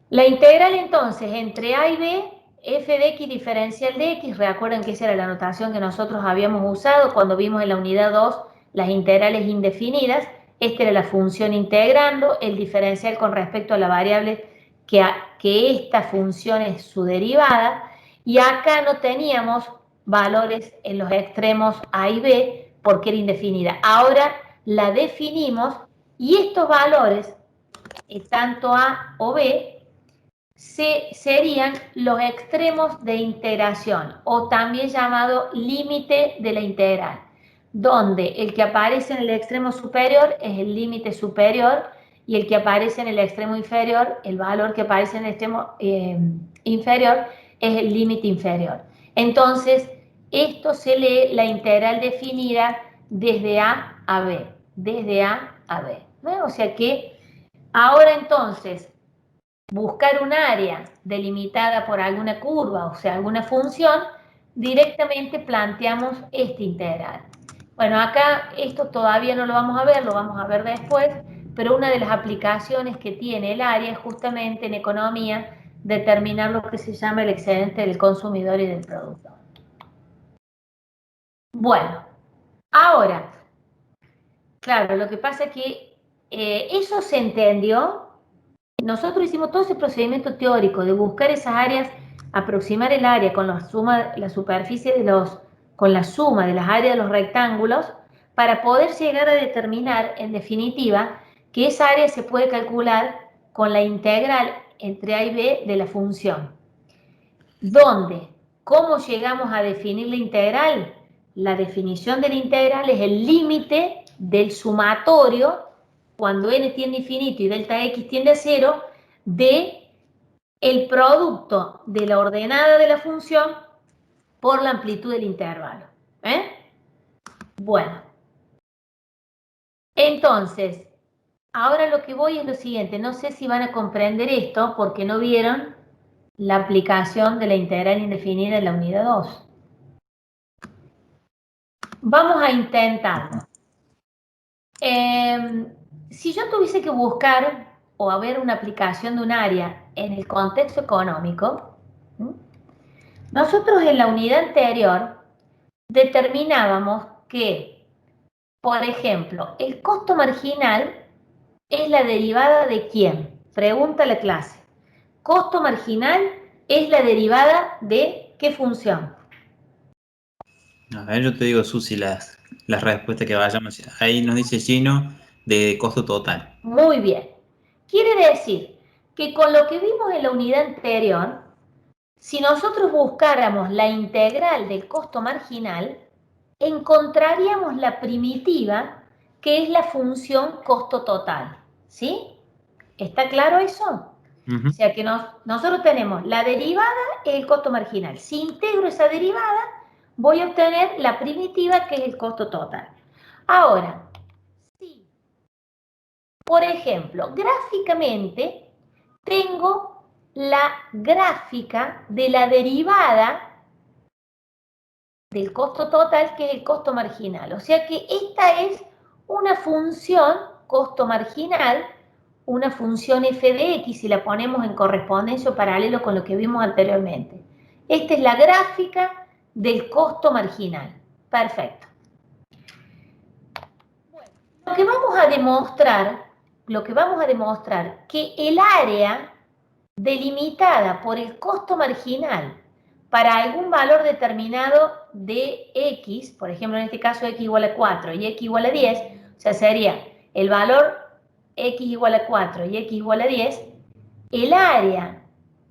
La integral entonces entre A y B, f de x diferencial de x, recuerden que esa era la notación que nosotros habíamos usado cuando vimos en la unidad 2 las integrales indefinidas. Esta era la función integrando, el diferencial con respecto a la variable que esta función es su derivada, y acá no teníamos valores en los extremos A y B porque era indefinida. Ahora la definimos y estos valores, tanto A o B, serían los extremos de integración, o también llamado límite de la integral, donde el que aparece en el extremo superior es el límite superior y el que aparece en el extremo inferior, el valor que aparece en el extremo inferior, es el límite inferior. Entonces, esto se lee la integral definida desde A a B, desde A a B. ¿No? O sea que ahora entonces, buscar un área delimitada por alguna curva, o sea, alguna función, directamente planteamos esta integral. Bueno, acá esto todavía no lo vamos a ver después, pero una de las aplicaciones que tiene el área es justamente en economía determinar lo que se llama el excedente del consumidor y del productor. Bueno, ahora, claro, lo que pasa es que eso se entendió. Nosotros hicimos todo ese procedimiento teórico de buscar esas áreas, aproximar el área con la suma, la superficie con la suma de las áreas de los rectángulos, para poder llegar a determinar, en definitiva, que esa área se puede calcular con la integral entre A y B de la función. ¿Dónde? ¿Cómo llegamos a definir la integral? La definición de la integral es el límite del sumatorio, cuando n tiende a infinito y delta x tiende a 0, de el producto de la ordenada de la función por la amplitud del intervalo. Bueno, entonces, ahora lo que voy es lo siguiente. No sé si van a comprender esto porque no vieron la aplicación de la integral indefinida en la unidad 2. Vamos a intentarlo. Si yo tuviese que buscar o a ver una aplicación de un área en el contexto económico, nosotros en la unidad anterior determinábamos que, por ejemplo, el costo marginal es la derivada de ¿quién? Pregunta la clase. Costo marginal es la derivada de ¿qué función? A ver, yo te digo, Susi, las respuestas que vayamos. Ahí nos dice Gino de costo total. Muy bien. Quiere decir que con lo que vimos en la unidad anterior, si nosotros buscáramos la integral del costo marginal, encontraríamos la primitiva, que es la función costo total. ¿Sí? ¿Está claro eso? O sea que nosotros tenemos la derivada es el costo marginal. Si integro esa derivada, voy a obtener la primitiva, que es el costo total. Ahora, si, por ejemplo, gráficamente tengo la gráfica de la derivada del costo total, que es el costo marginal. O sea que esta es una función costo marginal, una función f de x, si la ponemos en correspondencia o paralelo con lo que vimos anteriormente. Esta es la gráfica del costo marginal. Perfecto. Bueno, lo que vamos a demostrar que el área delimitada por el costo marginal para algún valor determinado de x, por ejemplo, en este caso x igual a 4 y x igual a 10, o sea, sería el valor x igual a 4 y x igual a 10, el área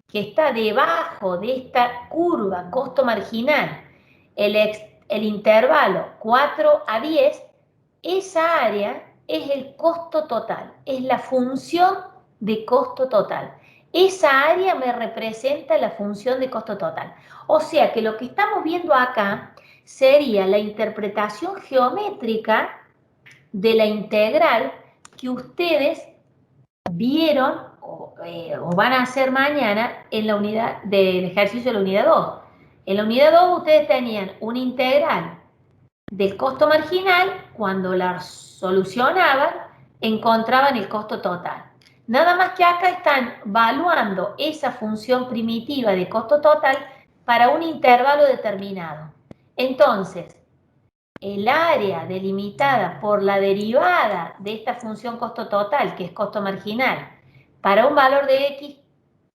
que está debajo de esta curva costo marginal, el intervalo 4 a 10, esa área es el costo total, es la función de costo total. Esa área me representa la función de costo total. O sea que lo que estamos viendo acá sería la interpretación geométrica de la integral que ustedes vieron o van a hacer mañana en la unidad del ejercicio de la unidad 2. En la unidad 2 ustedes tenían una integral del costo marginal, cuando la solucionaban, encontraban el costo total. Nada más que acá están evaluando esa función primitiva de costo total para un intervalo determinado. Entonces, el área delimitada por la derivada de esta función costo total, que es costo marginal, para un valor de x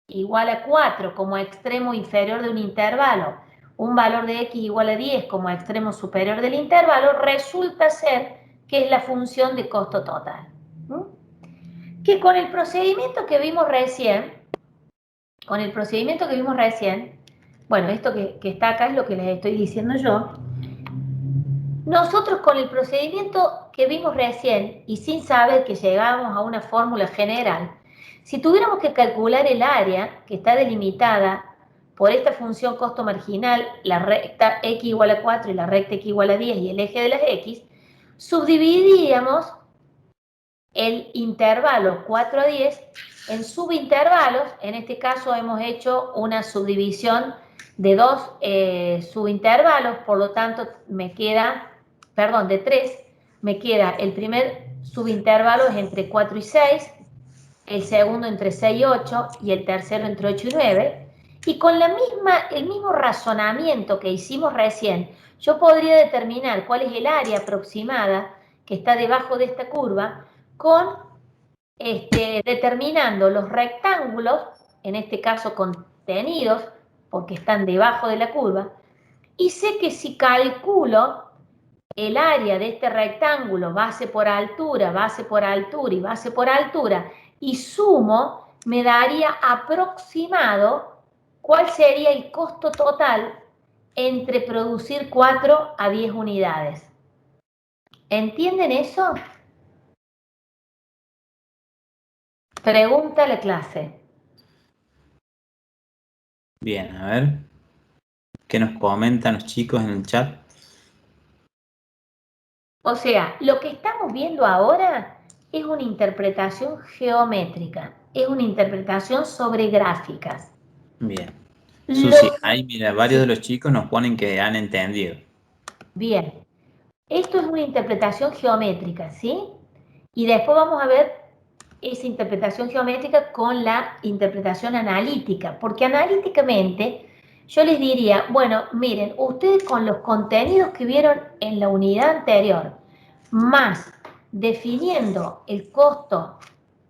igual a 4 como extremo inferior de un intervalo, un valor de x igual a 10 como extremo superior del intervalo, resulta ser que es la función de costo total. Que con el procedimiento que vimos recién, bueno, esto que está acá es lo que les estoy diciendo yo, nosotros con el procedimiento que vimos recién y sin saber que llegábamos a una fórmula general, si tuviéramos que calcular el área que está delimitada por esta función costo marginal, la recta x igual a 4 y la recta x igual a 10 y el eje de las x, subdividiríamos el intervalo 4 a 10 en subintervalos. En este caso hemos hecho una subdivisión de dos subintervalos, por lo tanto me queda, perdón, de 3, me queda el primer subintervalo es entre 4 y 6, el segundo entre 6 y 8 y el tercero entre 8 y 9. Y con el mismo razonamiento que hicimos recién, yo podría determinar cuál es el área aproximada que está debajo de esta curva con determinando los rectángulos, en este caso contenidos, porque están debajo de la curva, y sé que si calculo el área de este rectángulo, base por altura, base por altura y base por altura, y sumo, me daría aproximado cuál sería el costo total entre producir 4 a 10 unidades. ¿Entienden eso? Pregunta a la clase. Bien, a ver. ¿Qué nos comentan los chicos en el chat? O sea, lo que estamos viendo ahora es una interpretación geométrica, es una interpretación sobre gráficas. Bien. Lo Susi, ahí mira, varios sí, de los chicos nos ponen que han entendido. bien, esto es una interpretación geométrica, ¿sí? Y después vamos a ver esa interpretación geométrica con la interpretación analítica, porque analíticamente yo les diría, bueno, miren, ustedes con los contenidos que vieron en la unidad anterior, más definiendo el costo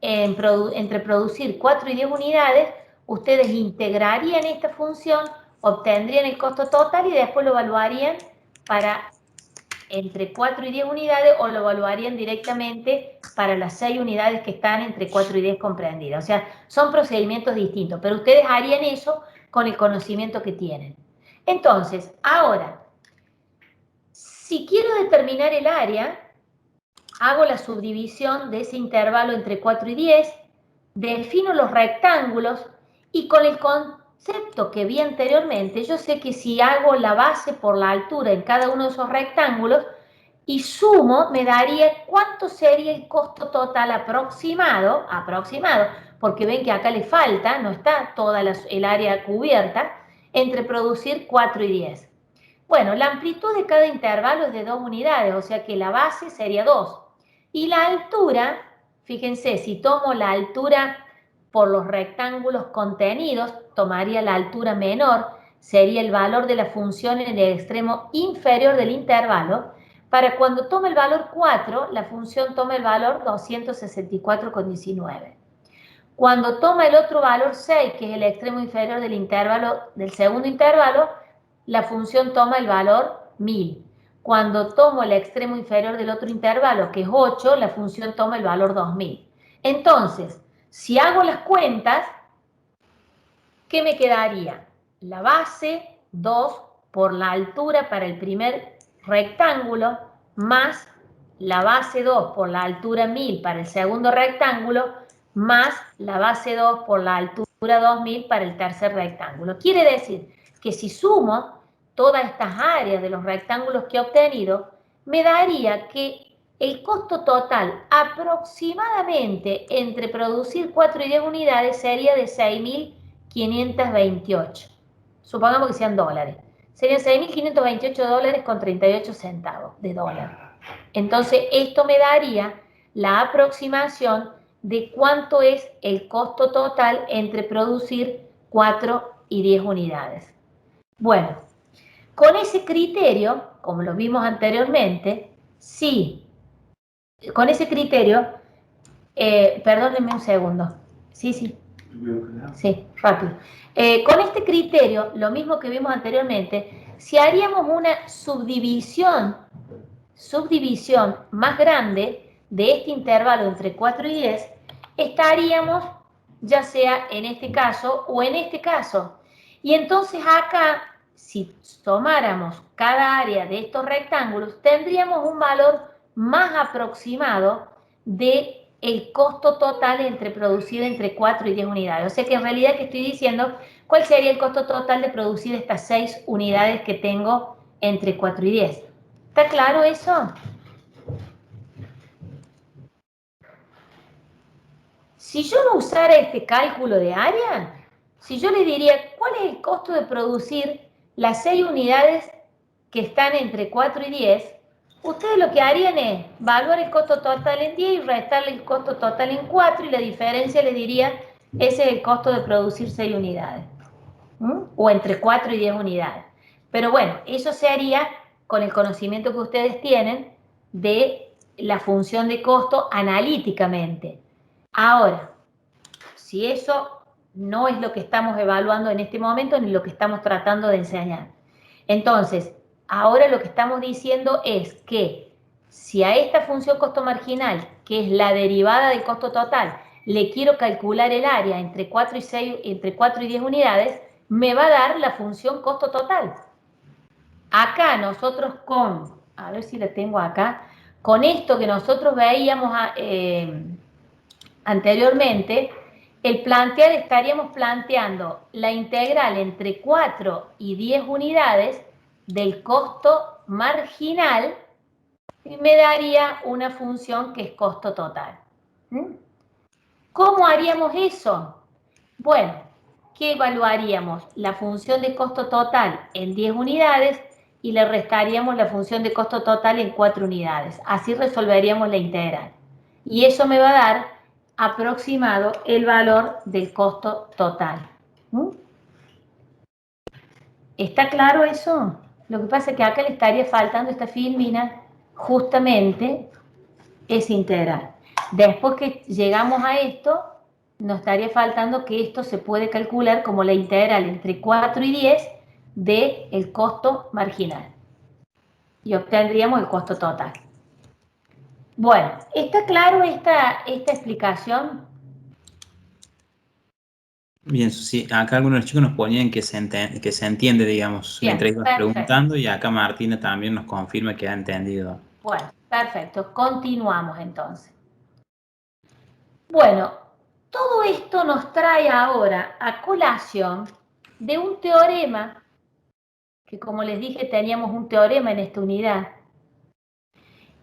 entre producir 4 y 10 unidades, ustedes integrarían esta función, obtendrían el costo total y después lo evaluarían para entre 4 y 10 unidades o lo evaluarían directamente para las 6 unidades que están entre 4 y 10 comprendidas. O sea, son procedimientos distintos, pero ustedes harían eso con el conocimiento que tienen. Entonces, ahora, si quiero determinar el área, hago la subdivisión de ese intervalo entre 4 y 10, defino los rectángulos y con el concepto que vi anteriormente, yo sé que si hago la base por la altura en cada uno de esos rectángulos y sumo, me daría cuánto sería el costo total aproximado, porque ven que acá le falta, no está toda el área cubierta, entre producir 4 y 10. Bueno, la amplitud de cada intervalo es de 2 unidades, o sea que la base sería 2. Y la altura, fíjense, si tomo la altura por los rectángulos contenidos, tomaría la altura menor, sería el valor de la función en el extremo inferior del intervalo. Para cuando tome el valor 4, la función toma el valor 264,19. Cuando toma el otro valor 6, que es el extremo inferior del intervalo, del segundo intervalo, la función toma el valor 1000. Cuando tomo el extremo inferior del otro intervalo, que es 8, la función toma el valor 2000. Entonces, si hago las cuentas, ¿qué me quedaría? La base 2 por la altura para el primer rectángulo, más la base 2 por la altura 1000 para el segundo rectángulo, más la base 2 por la altura 2000 para el tercer rectángulo. Quiere decir que si sumo todas estas áreas de los rectángulos que he obtenido, me daría que el costo total aproximadamente entre producir 4 y 10 unidades sería de 6.528. Supongamos que sean dólares. Serían 6.528 dólares con 38 centavos de dólar. Entonces, esto me daría la aproximación de cuánto es el costo total entre producir 4 y 10 unidades. Bueno, con ese criterio, como lo vimos anteriormente, sí, con ese criterio, perdónenme un segundo, sí, rápido. Con este criterio, lo mismo que vimos anteriormente, si haríamos una subdivisión más grande de este intervalo entre 4 y 10, estaríamos ya sea en este caso o en este caso. Y entonces acá, si tomáramos cada área de estos rectángulos, tendríamos un valor más aproximado de el costo total entre producir entre 4 y 10 unidades. O sea que en realidad que estoy diciendo cuál sería el costo total de producir estas 6 unidades que tengo entre 4 y 10. ¿Está claro eso? Si yo no usara este cálculo de área, si yo le diría cuál es el costo de producir las 6 unidades que están entre 4 y 10, ustedes lo que harían es evaluar el costo total en 10 y restarle el costo total en 4 y la diferencia le diría, ese es el costo de producir 6 unidades. O entre 4 y 10 unidades. Pero bueno, eso se haría con el conocimiento que ustedes tienen de la función de costo analíticamente. Ahora, si eso no es lo que estamos evaluando en este momento ni lo que estamos tratando de enseñar. Entonces, ahora lo que estamos diciendo es que si a esta función costo marginal, que es la derivada del costo total, le quiero calcular el área entre 4 y 6, entre 4 y 10 unidades, me va a dar la función costo total. Acá nosotros a ver si la tengo acá, con esto que nosotros veíamos anteriormente, estaríamos planteando la integral entre 4 y 10 unidades del costo marginal y me daría una función que es costo total. ¿Cómo haríamos eso? Bueno, ¿qué evaluaríamos? La función de costo total en 10 unidades y le restaríamos la función de costo total en 4 unidades. Así resolveríamos la integral. Y eso me va a dar aproximado el valor del costo total. ¿Está claro eso? Lo que pasa es que acá le estaría faltando esta filmina justamente esa integral. Después que llegamos a esto, nos estaría faltando que esto se puede calcular como la integral entre 4 y 10 del costo marginal. Y obtendríamos el costo total. Bueno, ¿está claro esta explicación? Bien, sí, acá algunos chicos nos ponían que se entiende, digamos, Bien, mientras ibas perfecto. preguntando, y acá Martina también nos confirma que ha entendido. Bueno, perfecto. Continuamos entonces. Bueno, todo esto nos trae ahora a colación de un teorema, que como les dije teníamos un teorema en esta unidad.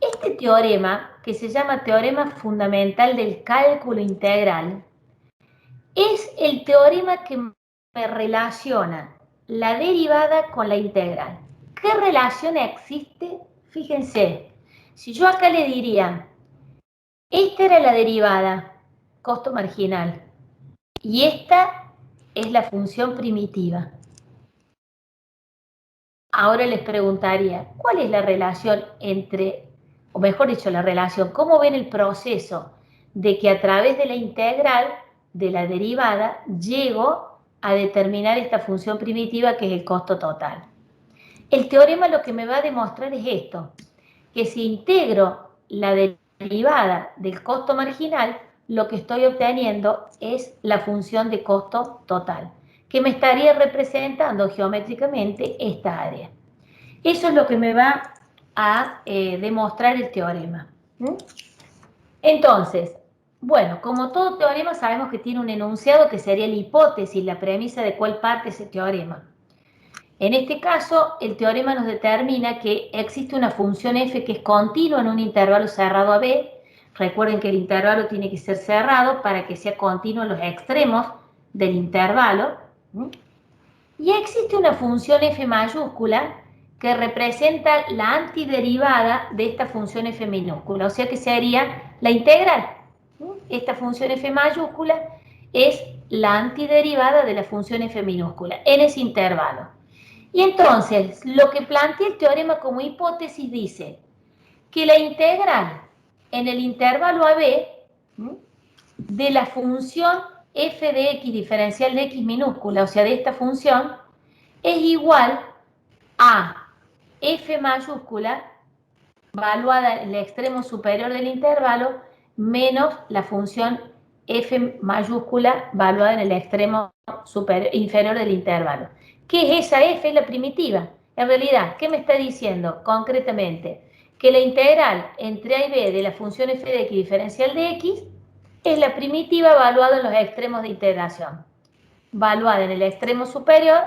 Este teorema, que se llama teorema fundamental del cálculo integral, es el teorema que me relaciona la derivada con la integral. ¿Qué relación existe? Fíjense, si yo acá le diría, esta era la derivada, costo marginal, y esta es la función primitiva. Ahora les preguntaría, ¿cuál es la relación entre, o mejor dicho, la relación, cómo ven el proceso de que a través de la integral de la derivada llego a determinar esta función primitiva que es el costo total. El teorema lo que me va a demostrar es esto, que si integro la derivada del costo marginal, lo que estoy obteniendo es la función de costo total, que me estaría representando geométricamente esta área. Eso es lo que me va a demostrar el teorema. Entonces, bueno, como todo teorema sabemos que tiene un enunciado que sería la hipótesis, la premisa de cuál parte ese teorema. En este caso, el teorema nos determina que existe una función f que es continua en un intervalo cerrado a b. Recuerden que el intervalo tiene que ser cerrado para que sea continuo en los extremos del intervalo. Y existe una función f mayúscula que representa la antiderivada de esta función f minúscula, o sea que sería la integral. Esta función f mayúscula es la antiderivada de la función f minúscula en ese intervalo. Y entonces, lo que plantea el teorema como hipótesis dice que la integral en el intervalo AB de la función f de x diferencial de x minúscula, o sea, de esta función, es igual a f mayúscula, valuada en el extremo superior del intervalo, menos la función f mayúscula, valuada en el extremo inferior del intervalo. ¿Qué es esa f? Es la primitiva. En realidad, ¿qué me está diciendo concretamente? Que la integral entre a y b de la función f de x diferencial de x es la primitiva valuada en los extremos de integración. Valuada en el extremo superior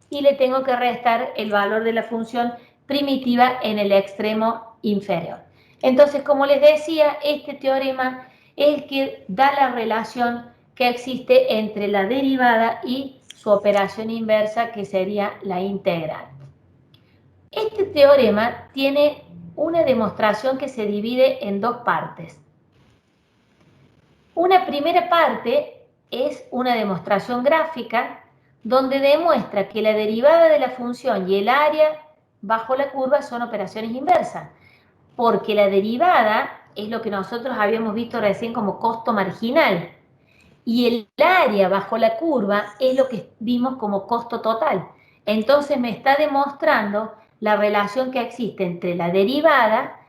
y le tengo que restar el valor de la función primitiva en el extremo inferior. Entonces, como les decía, este teorema es el que da la relación que existe entre la derivada y su operación inversa, que sería la integral. Este teorema tiene una demostración que se divide en dos partes. Una primera parte es una demostración gráfica donde demuestra que la derivada de la función y el área bajo la curva son operaciones inversas, porque la derivada es lo que nosotros habíamos visto recién como costo marginal y el área bajo la curva es lo que vimos como costo total. Entonces me está demostrando la relación que existe entre la derivada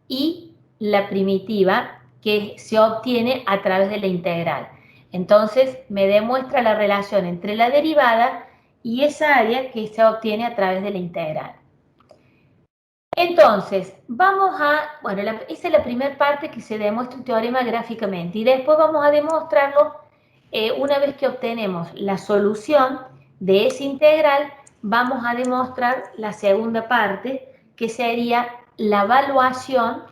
y la primitiva que se obtiene a través de la integral. Entonces me demuestra la relación entre la derivada y esa área que se obtiene a través de la integral. Entonces, vamos a, bueno, esa es la primera parte que se demuestra el teorema gráficamente y después vamos a demostrarlo una vez que obtenemos la solución de esa integral, vamos a demostrar la segunda parte que sería la evaluación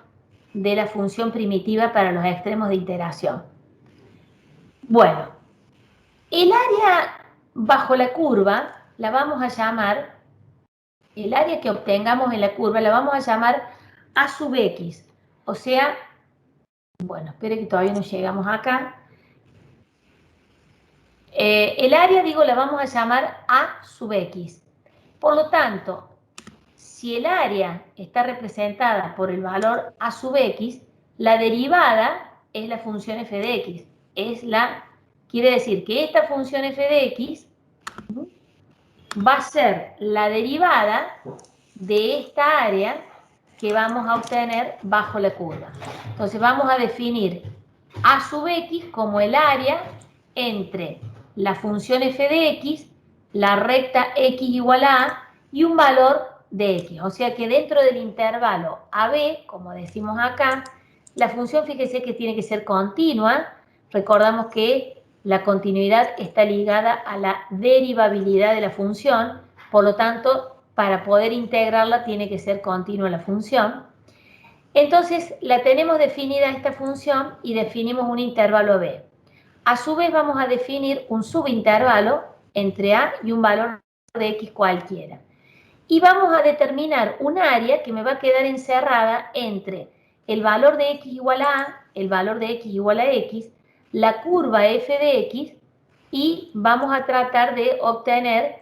de la función primitiva para los extremos de integración. Bueno, el área bajo la curva la vamos a llamar, el área que obtengamos en la curva la vamos a llamar A sub X. O sea, bueno, espere que todavía no llegamos acá. El área, digo, la vamos a llamar A sub X. Por lo tanto, si el área está representada por el valor A sub X, la derivada es la función f de x. Quiere decir que esta función f de x va a ser la derivada de esta área que vamos a obtener bajo la curva. Entonces vamos a definir A sub x como el área entre la función f de x, la recta x igual a A y un valor de x. O sea que dentro del intervalo AB, como decimos acá, la función, fíjese que tiene que ser continua. Recordamos que la continuidad está ligada a la derivabilidad de la función, por lo tanto, para poder integrarla tiene que ser continua la función. Entonces, la tenemos definida esta función y definimos un intervalo b. A su vez vamos a definir un subintervalo entre a y un valor de x cualquiera. Y vamos a determinar un área que me va a quedar encerrada entre el valor de x igual a a, el valor de x igual a x, la curva f de x, y vamos a tratar de obtener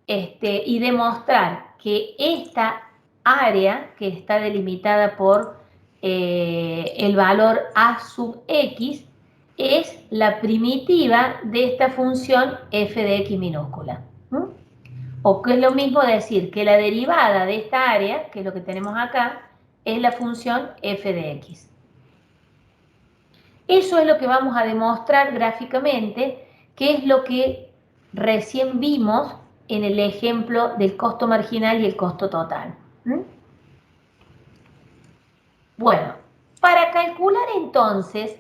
y demostrar que esta área que está delimitada por el valor a sub x es la primitiva de esta función f de x minúscula. O que es lo mismo decir que la derivada de esta área, que es lo que tenemos acá, es la función f de x. Eso es lo que vamos a demostrar gráficamente, que es lo que recién vimos en el ejemplo del costo marginal y el costo total. Bueno, para calcular entonces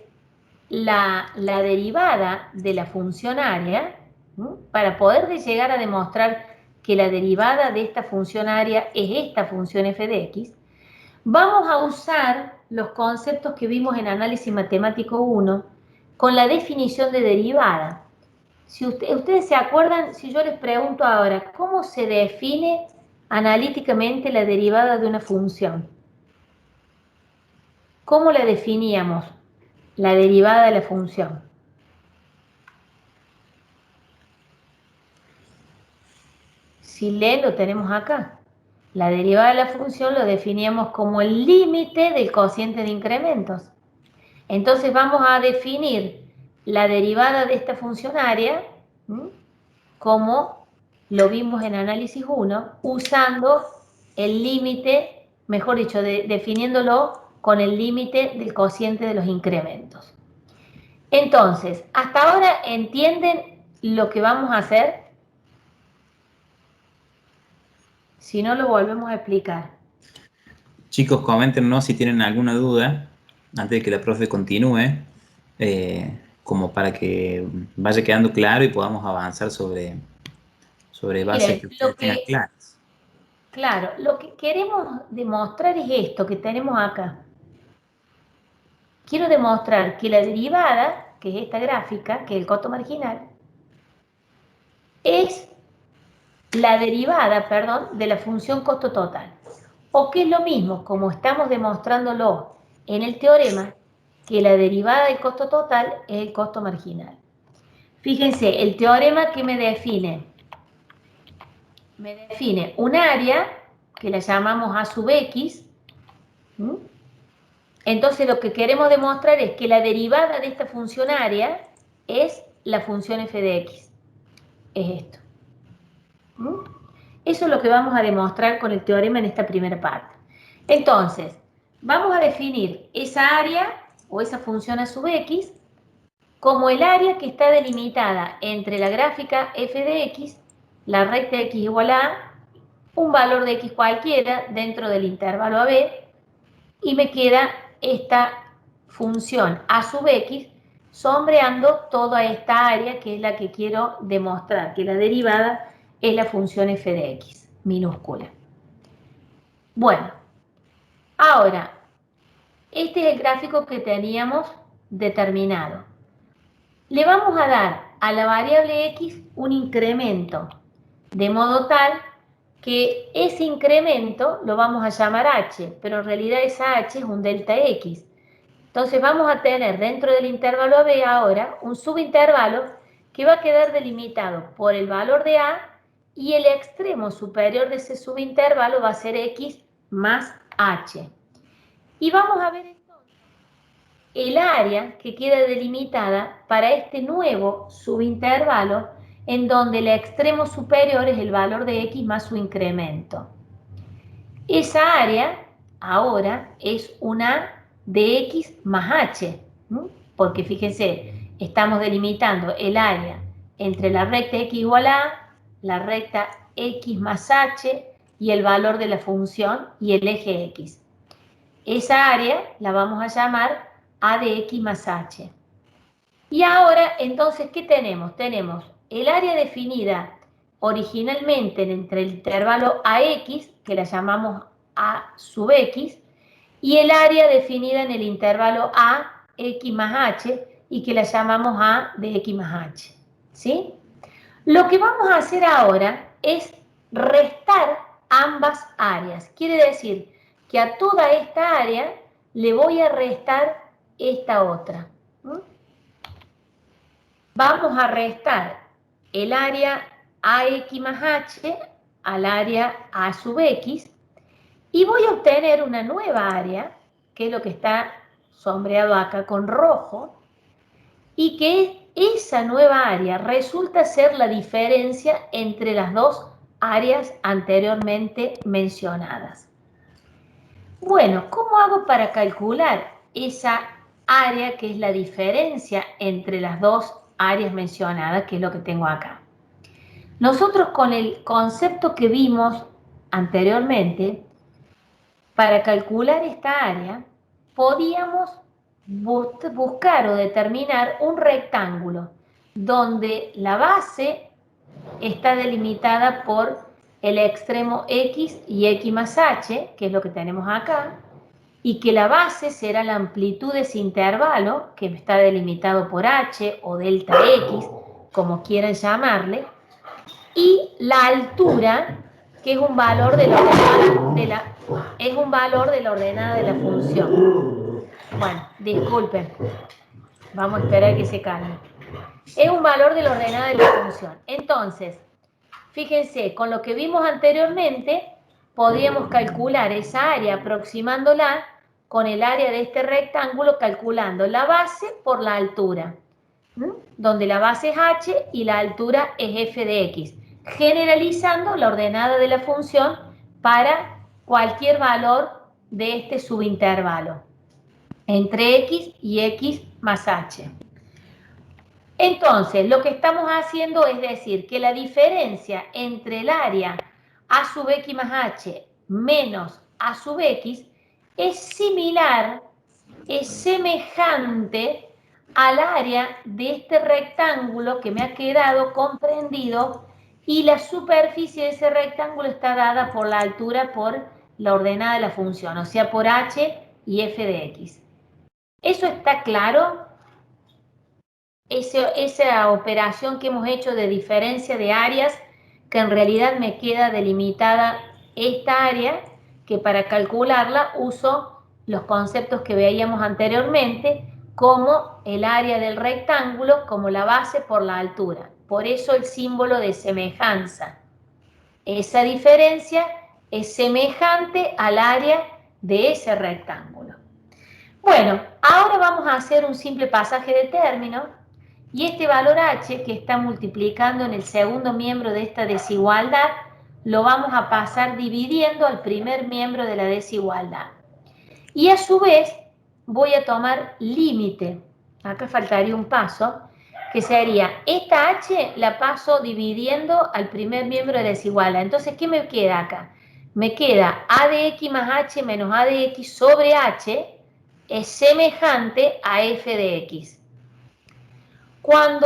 la derivada de la función área, para poder llegar a demostrar que la derivada de esta función área es esta función f de x, vamos a usar los conceptos que vimos en análisis matemático 1 con la definición de derivada. Si ustedes se acuerdan, si yo les pregunto ahora, ¿cómo se define analíticamente la derivada de una función? ¿Cómo la definíamos? La derivada de la función. Si leen, lo tenemos acá. La derivada de la función lo definíamos como el límite del cociente de incrementos. Entonces vamos a definir la derivada de esta función área, como lo vimos en análisis 1, usando el límite, mejor dicho, definiéndolo con el límite del cociente de los incrementos. Entonces, hasta ahora, ¿entienden lo que vamos a hacer? Si no, lo volvemos a explicar. Chicos, coméntenos si tienen alguna duda antes de que la profe continúe, como para que vaya quedando claro y podamos avanzar sobre bases Miren, que ustedes tengan claras. claro, lo que queremos demostrar es esto que tenemos acá. Quiero demostrar que la derivada, que es esta gráfica, que es el costo marginal, es la derivada, perdón, de la función costo total. O que es lo mismo, como estamos demostrándolo en el teorema, que la derivada del costo total es el costo marginal. Fíjense, el teorema que me define un área, que la llamamos a sub x. Entonces lo que queremos demostrar es que la derivada de esta función área es la función f de x. Es esto. Eso es lo que vamos a demostrar con el teorema en esta primera parte. Entonces, vamos a definir esa área o esa función a sub x como el área que está delimitada entre la gráfica f de x, la recta x igual a un valor de x cualquiera dentro del intervalo AB, y me queda esta función a sub x sombreando toda esta área que es la que quiero demostrar, que la derivada es la función f de x minúscula. Bueno, ahora, este es el gráfico que teníamos determinado. Le vamos a dar a la variable x un incremento, de modo tal que ese incremento lo vamos a llamar h, pero en realidad esa h es un delta x. Entonces vamos a tener dentro del intervalo AB ahora un subintervalo que va a quedar delimitado por el valor de A, y el extremo superior de ese subintervalo va a ser x más h. Y vamos a ver entonces el área que queda delimitada para este nuevo subintervalo, en donde el extremo superior es el valor de x más su incremento. Esa área ahora es una de x más h, porque fíjense, estamos delimitando el área entre la recta x igual a, la recta x más h y el valor de la función y el eje x. Esa área la vamos a llamar a de x más h. Y ahora, entonces, ¿qué tenemos? Tenemos el área definida originalmente entre el intervalo AX, que la llamamos A sub X, y el área definida en el intervalo A, X más H, y que la llamamos A de X más H. ¿Sí? Lo que vamos a hacer ahora es restar ambas áreas. Quiere decir que a toda esta área le voy a restar esta otra. Vamos a restar el área AX más H al área A sub X, y voy a obtener una nueva área, que es lo que está sombreado acá con rojo, y que esa nueva área resulta ser la diferencia entre las dos áreas anteriormente mencionadas. Bueno, ¿cómo hago para calcular esa área que es la diferencia entre las dos áreas mencionadas, que es lo que tengo acá? Nosotros con el concepto que vimos anteriormente, para calcular esta área, podíamos buscar o determinar un rectángulo donde la base está delimitada por el extremo x y x más h, que es lo que tenemos acá, y que la base será la amplitud de ese intervalo, que está delimitado por h o delta x, como quieran llamarle, y la altura, que es un valor de la ordenada de la función. Bueno, disculpen, vamos a esperar que se calme. Es un valor de la ordenada de la función. Entonces, fíjense, con lo que vimos anteriormente, podríamos calcular esa área aproximándola con el área de este rectángulo, calculando la base por la altura, donde la base es h y la altura es f de x, generalizando la ordenada de la función para cualquier valor de este subintervalo, entre x y x más h. Entonces, lo que estamos haciendo es decir que la diferencia entre el área a sub x más h menos a sub x es similar, es semejante al área de este rectángulo que me ha quedado comprendido, y la superficie de ese rectángulo está dada por la altura por la ordenada de la función, o sea, por h y f de x. ¿Eso está claro? Esa operación que hemos hecho de diferencia de áreas, que en realidad me queda delimitada esta área, que para calcularla uso los conceptos que veíamos anteriormente, como el área del rectángulo, como la base por la altura. Por eso el símbolo de semejanza. Esa diferencia es semejante al área de ese rectángulo. Bueno, ahora vamos a hacer un simple pasaje de términos, y este valor h, que está multiplicando en el segundo miembro de esta desigualdad, lo vamos a pasar dividiendo al primer miembro de la desigualdad. Y a su vez voy a tomar límite. Acá faltaría un paso, que sería, esta h la paso dividiendo al primer miembro de la desigualdad. Entonces, ¿qué me queda acá? Me queda a de x más h menos a de x sobre h es semejante a f de x. Cuando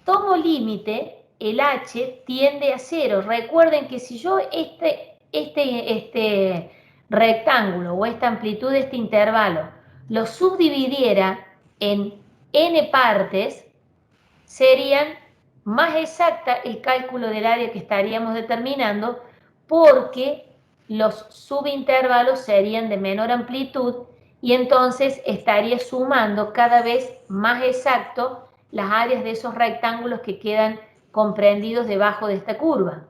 tomo límite, el h tiende a 0. Recuerden que si yo este rectángulo o esta amplitud de este intervalo lo subdividiera en n partes, serían más exacta el cálculo del área que estaríamos determinando, porque los subintervalos serían de menor amplitud, y entonces estaría sumando cada vez más exacto las áreas de esos rectángulos que quedan comprendidos debajo de esta curva.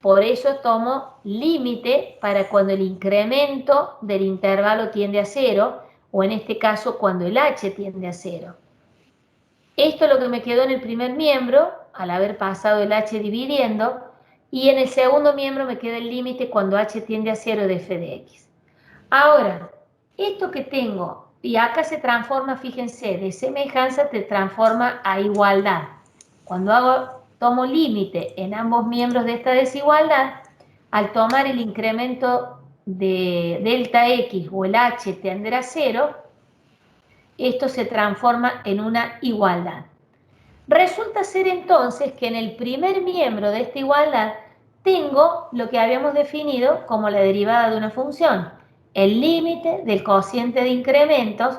Por eso tomo límite para cuando el incremento del intervalo tiende a 0, o en este caso cuando el h tiende a 0. Esto es lo que me quedó en el primer miembro, al haber pasado el h dividiendo, y en el segundo miembro me queda el límite cuando h tiende a 0 de f de x. Ahora, esto que tengo, y acá se transforma, fíjense, de semejanza se transforma a igualdad. Cuando tomo límite en ambos miembros de esta desigualdad, al tomar el incremento de delta x o el h tender a 0, esto se transforma en una igualdad. Resulta ser entonces que en el primer miembro de esta igualdad tengo lo que habíamos definido como la derivada de una función, el límite del cociente de incrementos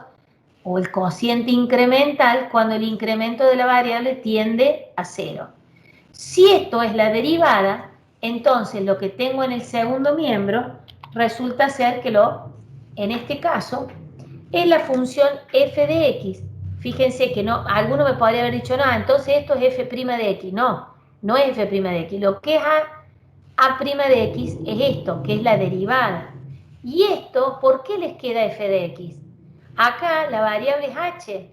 o el cociente incremental cuando el incremento de la variable tiende a 0. Si esto es la derivada, entonces lo que tengo en el segundo miembro resulta ser que en este caso, es la función f de x. Fíjense que no, alguno me podría haber dicho, no, entonces esto es f' de x. No, no es f' de x. Lo que es a' de x es esto, que es la derivada. Y esto, ¿por qué les queda f de x? Acá la variable es h.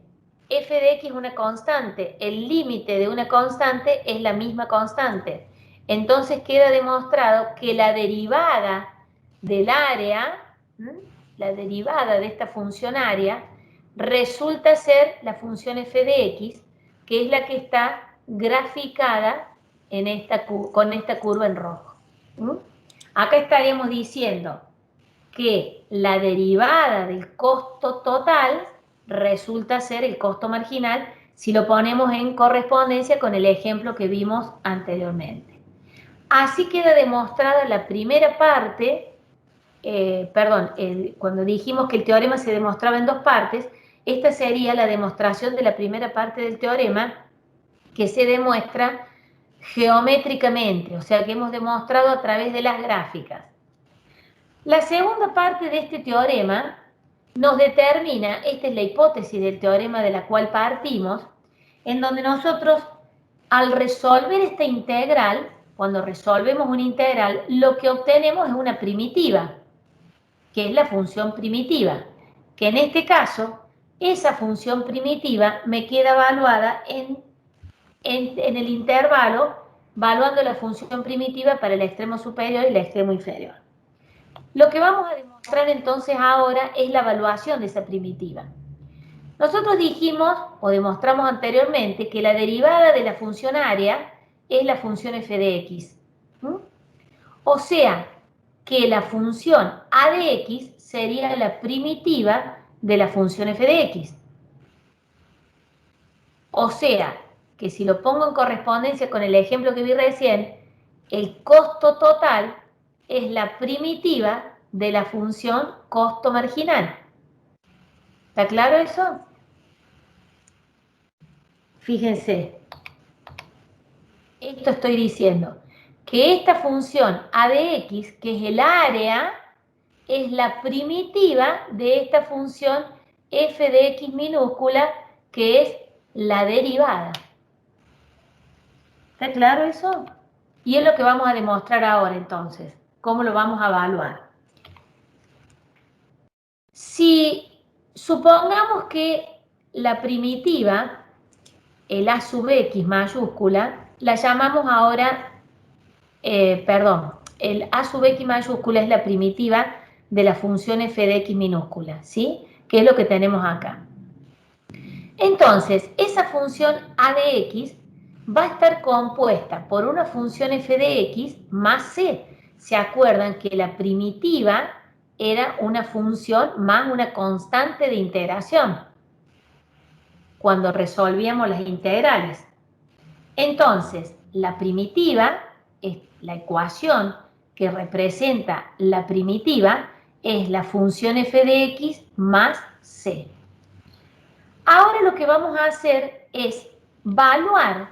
f de x es una constante, el límite de una constante es la misma constante. Entonces queda demostrado que la derivada del área, la derivada de esta función área, resulta ser la función f de x, que es la que está graficada en con esta curva en rojo. Acá estaríamos diciendo que la derivada del costo total resulta ser el costo marginal si lo ponemos en correspondencia con el ejemplo que vimos anteriormente. Así queda demostrada la primera parte, cuando dijimos que el teorema se demostraba en dos partes, esta sería la demostración de la primera parte del teorema que se demuestra geométricamente, o sea que hemos demostrado a través de las gráficas. La segunda parte de este teorema nos determina, esta es la hipótesis del teorema de la cual partimos, en donde nosotros al resolver esta integral, cuando resolvemos una integral, lo que obtenemos es una primitiva, que es la función primitiva, que en este caso, esa función primitiva me queda evaluada en el intervalo, evaluando la función primitiva para el extremo superior y el extremo inferior. Lo que vamos a demostrar entonces ahora es la evaluación de esa primitiva. Nosotros dijimos, o demostramos anteriormente, que la derivada de la función área es la función f de x. O sea, que la función a de x sería la primitiva de la función f de x. O sea, que si lo pongo en correspondencia con el ejemplo que vi recién, el costo total es la primitiva de la función costo marginal. ¿Está claro eso? Fíjense, esto estoy diciendo, que esta función a de x, que es el área, es la primitiva de esta función f de x minúscula, que es la derivada. ¿Está claro eso? Y es lo que vamos a demostrar ahora entonces. ¿Cómo lo vamos a evaluar? Si supongamos que la primitiva, el a sub x mayúscula, la llamamos ahora, el a sub x mayúscula es la primitiva de la función f de x minúscula, ¿sí? Que es lo que tenemos acá. Entonces, esa función a de x va a estar compuesta por una función f de x más c. ¿Se acuerdan que la primitiva era una función más una constante de integración cuando resolvíamos las integrales? Entonces, la primitiva, es la ecuación que representa la primitiva, es la función f de x más c. Ahora lo que vamos a hacer es evaluar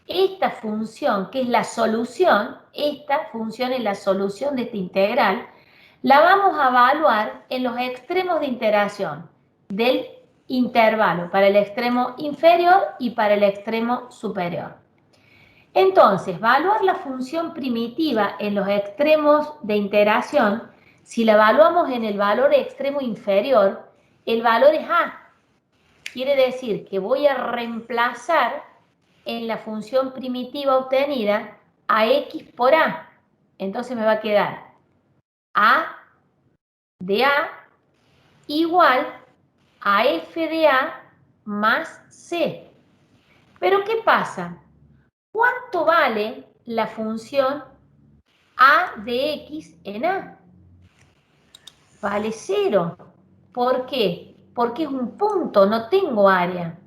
esta función, que es la solución, esta función es la solución de esta integral, la vamos a evaluar en los extremos de integración del intervalo, para el extremo inferior y para el extremo superior. Entonces, evaluar la función primitiva en los extremos de integración, si la evaluamos en el valor extremo inferior, el valor es a. Quiere decir que voy a reemplazar en la función primitiva obtenida a x por a. Entonces me va a quedar a de a igual a f de a más c. Pero ¿qué pasa? ¿Cuánto vale la función a de x en a? Vale 0. ¿Por qué? Porque es un punto, no tengo área.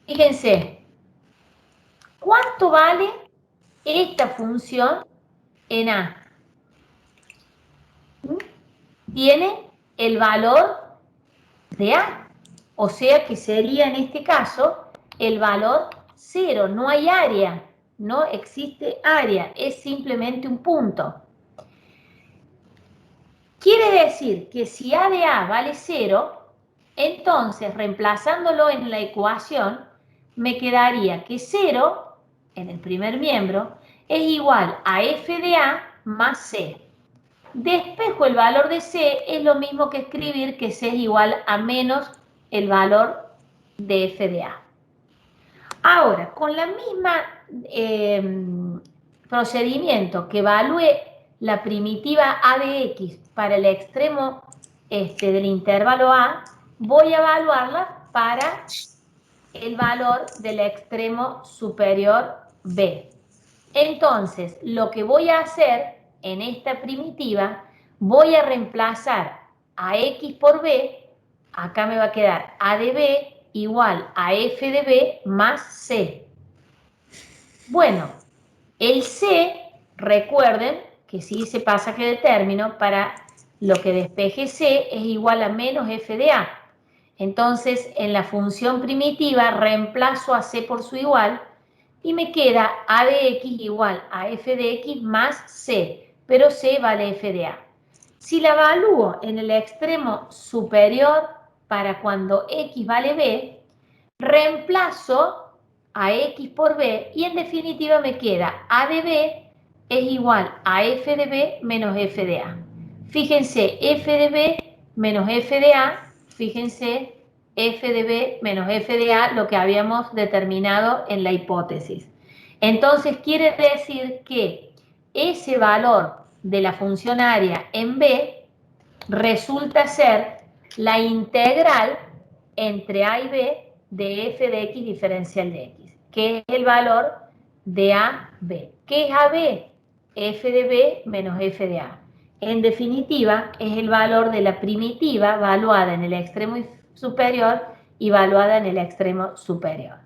Fíjense, ¿cuánto vale esta función en a? Tiene el valor de a, o sea que sería en este caso el valor 0, no hay área, no existe área, es simplemente un punto. Quiere decir que si a de a vale 0, entonces reemplazándolo en la ecuación, me quedaría que 0, en el primer miembro, es igual a f de a más c. Despejo el valor de c, es lo mismo que escribir que c es igual a menos el valor de f de a. Ahora, con la misma procedimiento que evalúe la primitiva a de x para el extremo del intervalo a, voy a evaluarla para el valor del extremo superior b. Entonces, lo que voy a hacer en esta primitiva, voy a reemplazar a x por b, acá me va a quedar a de b igual a f de b más c. Bueno, el c, recuerden que si hice pasaje de término, para lo que despeje c es igual a menos f de a. Entonces, en la función primitiva reemplazo a c por su igual y me queda a de x igual a f de x más c, pero c vale f de a. Si la evalúo en el extremo superior para cuando x vale b, reemplazo a x por b y en definitiva me queda a de b es igual a f de b menos f de a. Fíjense, f de b menos f de a, fíjense, f de b menos f de a, lo que habíamos determinado en la hipótesis. Entonces quiere decir que ese valor de la función área en b resulta ser la integral entre a y b de f de x diferencial de x, que es el valor de a, b. ¿Qué es a, b? F de b menos f de a. En definitiva, es el valor de la primitiva valuada en el extremo superior y valuada en el extremo superior.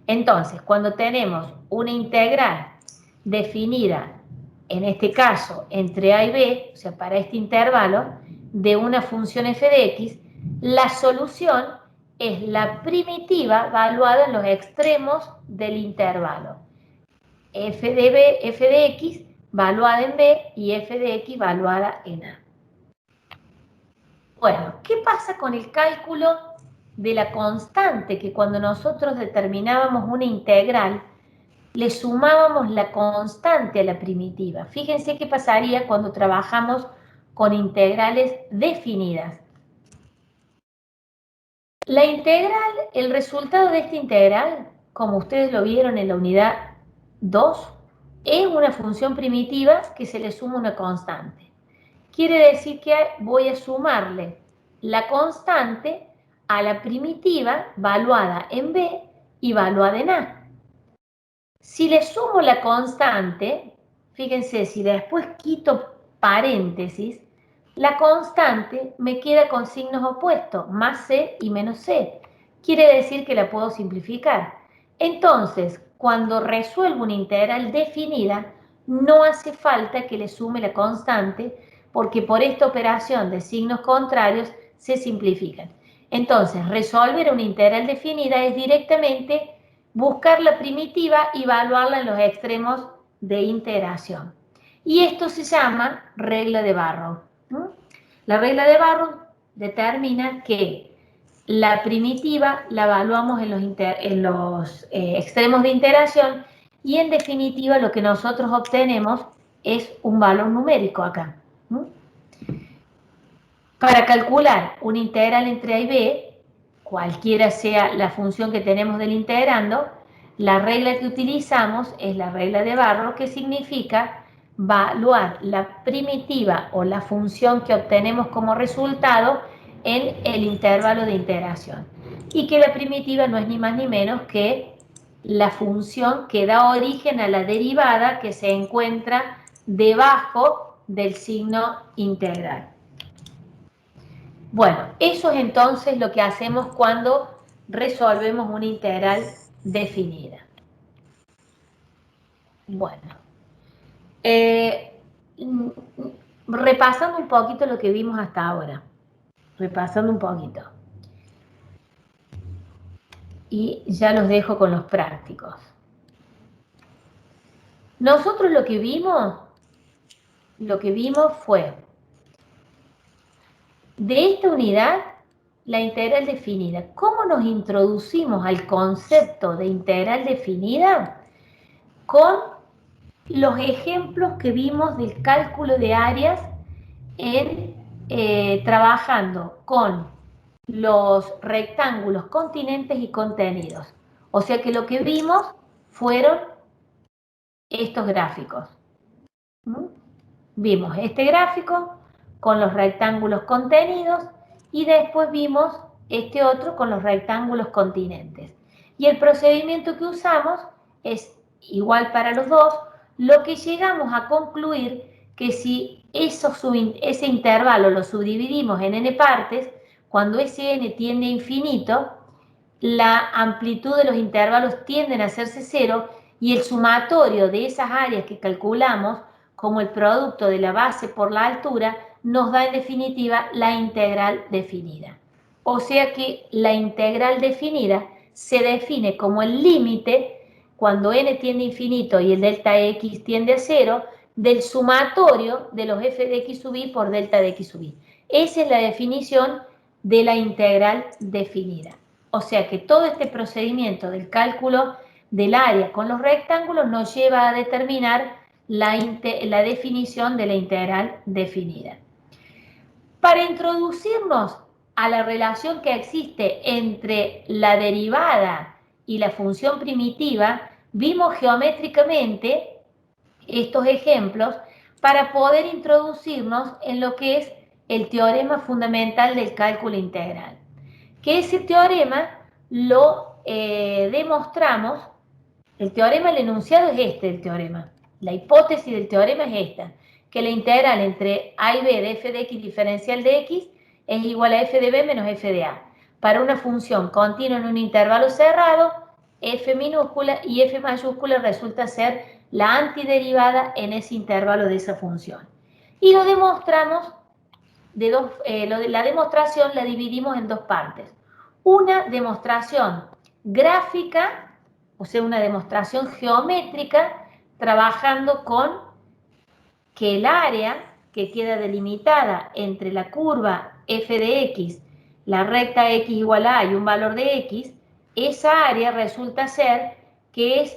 Entonces, cuando tenemos una integral definida, en este caso, entre a y b, o sea, para este intervalo, de una función f de x, la solución es la primitiva valuada en los extremos del intervalo. F de b, f de x valuada en b y f de x valuada en a. Bueno, ¿qué pasa con el cálculo de la constante? Que cuando nosotros determinábamos una integral, le sumábamos la constante a la primitiva. Fíjense qué pasaría cuando trabajamos con integrales definidas. La integral, el resultado de esta integral, como ustedes lo vieron en la unidad 2, es una función primitiva que se le suma una constante. Quiere decir que voy a sumarle la constante a la primitiva valuada en b y valuada en a. Si le sumo la constante, fíjense, si después quito paréntesis, la constante me queda con signos opuestos, más c y menos c. Quiere decir que la puedo simplificar. Entonces, cuando resuelvo una integral definida, no hace falta que le sume la constante, porque por esta operación de signos contrarios se simplifican. Entonces, resolver una integral definida es directamente buscar la primitiva y evaluarla en los extremos de integración. Y esto se llama regla de Barrow. La regla de Barrow determina que la primitiva la evaluamos en los extremos de integración y en definitiva lo que nosotros obtenemos es un valor numérico acá. Para calcular una integral entre a y b, cualquiera sea la función que tenemos del integrando, la regla que utilizamos es la regla de Barrow, que significa evaluar la primitiva o la función que obtenemos como resultado en el intervalo de integración. Y que la primitiva no es ni más ni menos que la función que da origen a la derivada que se encuentra debajo del signo integral. Bueno, eso es entonces lo que hacemos cuando resolvemos una integral definida. Bueno, repasando un poquito lo que vimos hasta ahora. Repasando un poquito. Y ya los dejo con los prácticos. Nosotros lo que vimos fue de esta unidad la integral definida. ¿Cómo nos introducimos al concepto de integral definida? Con los ejemplos que vimos del cálculo de áreas trabajando con los rectángulos continentes y contenidos. O sea que lo que vimos fueron estos gráficos. Vimos este gráfico con los rectángulos contenidos y después vimos este otro con los rectángulos continentes. Y el procedimiento que usamos es igual para los dos, lo que llegamos a concluir que si ese intervalo lo subdividimos en n partes, cuando ese n tiende a infinito, la amplitud de los intervalos tienden a hacerse cero y el sumatorio de esas áreas que calculamos como el producto de la base por la altura nos da en definitiva la integral definida. O sea que la integral definida se define como el límite cuando n tiende a infinito y el delta x tiende a cero del sumatorio de los f de x sub y por delta de x sub y. Esa es la definición de la integral definida. O sea que todo este procedimiento del cálculo del área con los rectángulos nos lleva a determinar la definición de la integral definida. Para introducirnos a la relación que existe entre la derivada y la función primitiva, vimos geométricamente estos ejemplos para poder introducirnos en lo que es el teorema fundamental del cálculo integral. Que ese teorema lo demostramos, el teorema, el enunciado es este, el teorema. La hipótesis del teorema es esta, que la integral entre a y b de f de x diferencial de x es igual a f de b menos f de a. Para una función continua en un intervalo cerrado, f minúscula y f mayúscula resulta ser la antiderivada en ese intervalo de esa función. Y lo demostramos, la demostración la dividimos en dos partes. Una demostración gráfica, o sea, una demostración geométrica, trabajando con que el área que queda delimitada entre la curva f de x, la recta x igual a y un valor de x, esa área resulta ser que es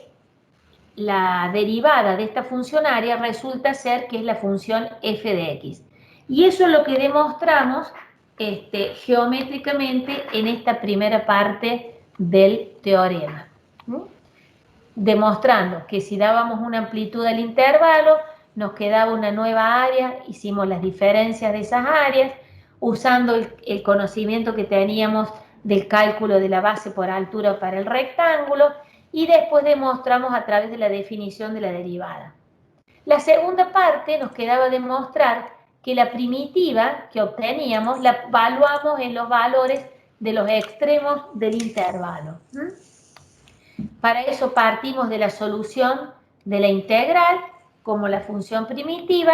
la derivada de esta función área, resulta ser que es la función f de x. Y eso es lo que demostramos geométricamente en esta primera parte del teorema. Demostrando que si dábamos una amplitud al intervalo, nos quedaba una nueva área, hicimos las diferencias de esas áreas, usando el conocimiento que teníamos del cálculo de la base por altura para el rectángulo, y después demostramos a través de la definición de la derivada. La segunda parte nos quedaba demostrar que la primitiva que obteníamos la evaluamos en los valores de los extremos del intervalo. Para eso partimos de la solución de la integral, como la función primitiva,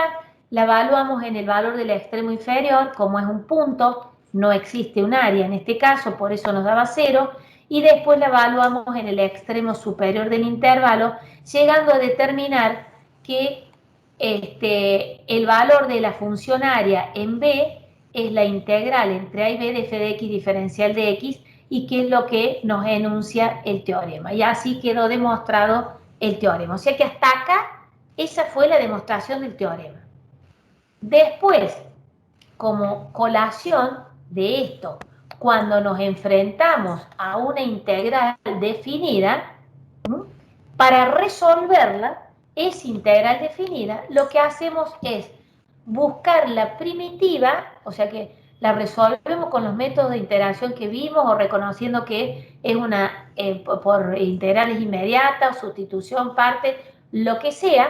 la evaluamos en el valor del extremo inferior, como es un punto, no existe un área en este caso, por eso nos daba 0, y después la evaluamos en el extremo superior del intervalo, llegando a determinar que el valor de la función área en b es la integral entre a y b de f de x diferencial de x, y que es lo que nos enuncia el teorema. Y así quedó demostrado el teorema. O sea que hasta acá, esa fue la demostración del teorema. Después, como colación de esto, cuando nos enfrentamos a una integral definida, para resolverla, esa integral definida, lo que hacemos es buscar la primitiva, o sea que la resolvemos con los métodos de integración que vimos o reconociendo que es una por integrales inmediatas, sustitución, parte, lo que sea,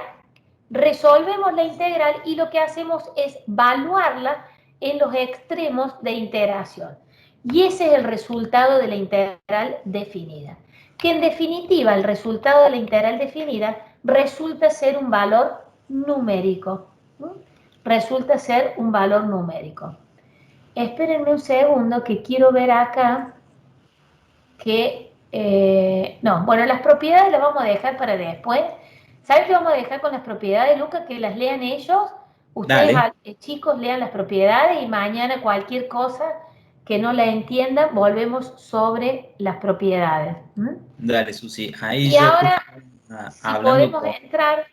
resolvemos la integral y lo que hacemos es evaluarla en los extremos de integración. Y ese es el resultado de la integral definida. Que en definitiva el resultado de la integral definida resulta ser un valor numérico. Resulta ser un valor numérico. Espérenme un segundo que quiero ver acá que... no, bueno, las propiedades las vamos a dejar para después. ¿Saben qué vamos a dejar con las propiedades, Lucas? Que las lean ellos. Ustedes, chicos, lean las propiedades y mañana cualquier cosa que no la entiendan, volvemos sobre las propiedades. Dale, Susi. Ahí y yo ahora, si hablando podemos entrar,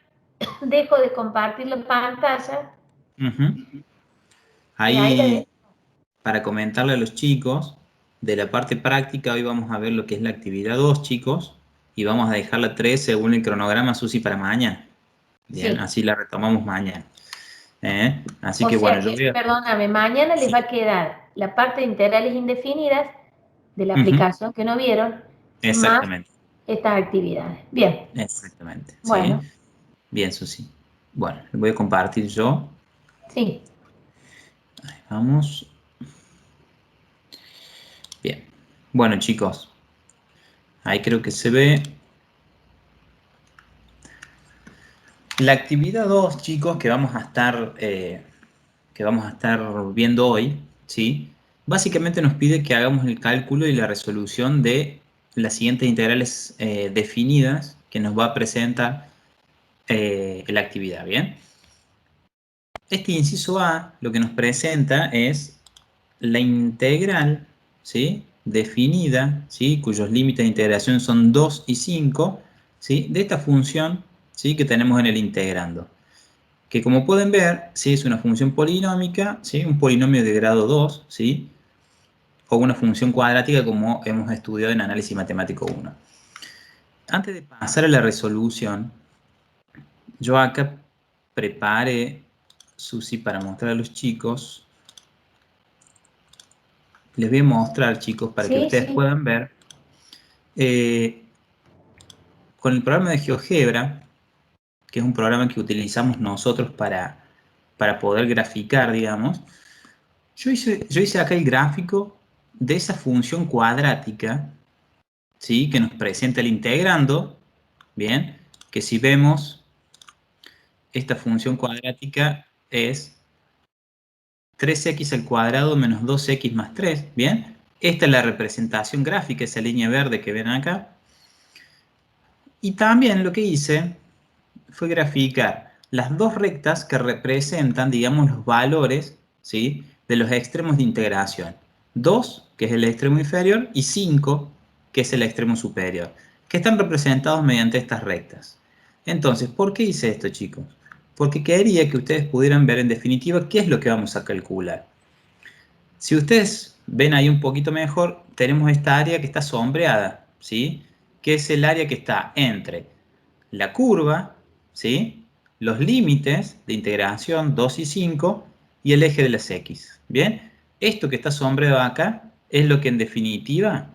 dejo de compartir la pantalla. Ahí, para comentarle a los chicos, de la parte práctica, hoy vamos a ver lo que es la actividad 2, chicos, y vamos a dejar la 3 según el cronograma, Susi, para mañana. Bien, Sí. así la retomamos mañana. Así O que bueno, sea yo que, voy a... perdóname, mañana les va Sí. a quedar la parte de integrales indefinidas de la Ujú. aplicación que no vieron, más Exactamente, estas actividades. Bien, exactamente, ¿sí? bueno, Bien, Susi. Bueno, lo voy a compartir yo. sí, Ahí vamos. Bien. Bueno, chicos, ahí creo que se ve. La actividad 2, chicos, que vamos a estar viendo hoy, ¿sí? Básicamente nos pide que hagamos el cálculo y la resolución de las siguientes integrales definidas que nos va a presentar la actividad, ¿bien? Este inciso A lo que nos presenta es la integral, ¿sí? Definida, ¿sí? Cuyos límites de integración son 2 y 5, ¿sí? De esta función, ¿sí? Que tenemos en el integrando. Que como pueden ver, ¿sí? Es una función polinómica, ¿sí? Un polinomio de grado 2, ¿sí? O una función cuadrática como hemos estudiado en análisis matemático 1. Antes de pasar a la resolución, yo acá preparé, Susi, para mostrar a los chicos. Les voy a mostrar, chicos, para que sí, ustedes sí, puedan ver. Eh, con el programa de GeoGebra, que es un programa que utilizamos nosotros para poder graficar, digamos, yo hice acá el gráfico de esa función cuadrática, ¿sí? Que nos presenta el integrando, ¿bien? Que si vemos, esta función cuadrática es 3x al cuadrado menos 2x más 3, ¿bien? Esta es la representación gráfica, esa línea verde que ven acá. Y también lo que hice fue graficar las dos rectas que representan, digamos, los valores, ¿sí? De los extremos de integración. 2, que es el extremo inferior, y 5, que es el extremo superior, que están representados mediante estas rectas. Entonces, ¿por qué hice esto, chicos? Porque quería que ustedes pudieran ver en definitiva qué es lo que vamos a calcular. Si ustedes ven ahí un poquito mejor, tenemos esta área que está sombreada, ¿sí? Que es el área que está entre la curva, ¿sí? Los límites de integración 2 y 5 y el eje de las X. ¿Bien? Esto que está sombreado acá es lo que en definitiva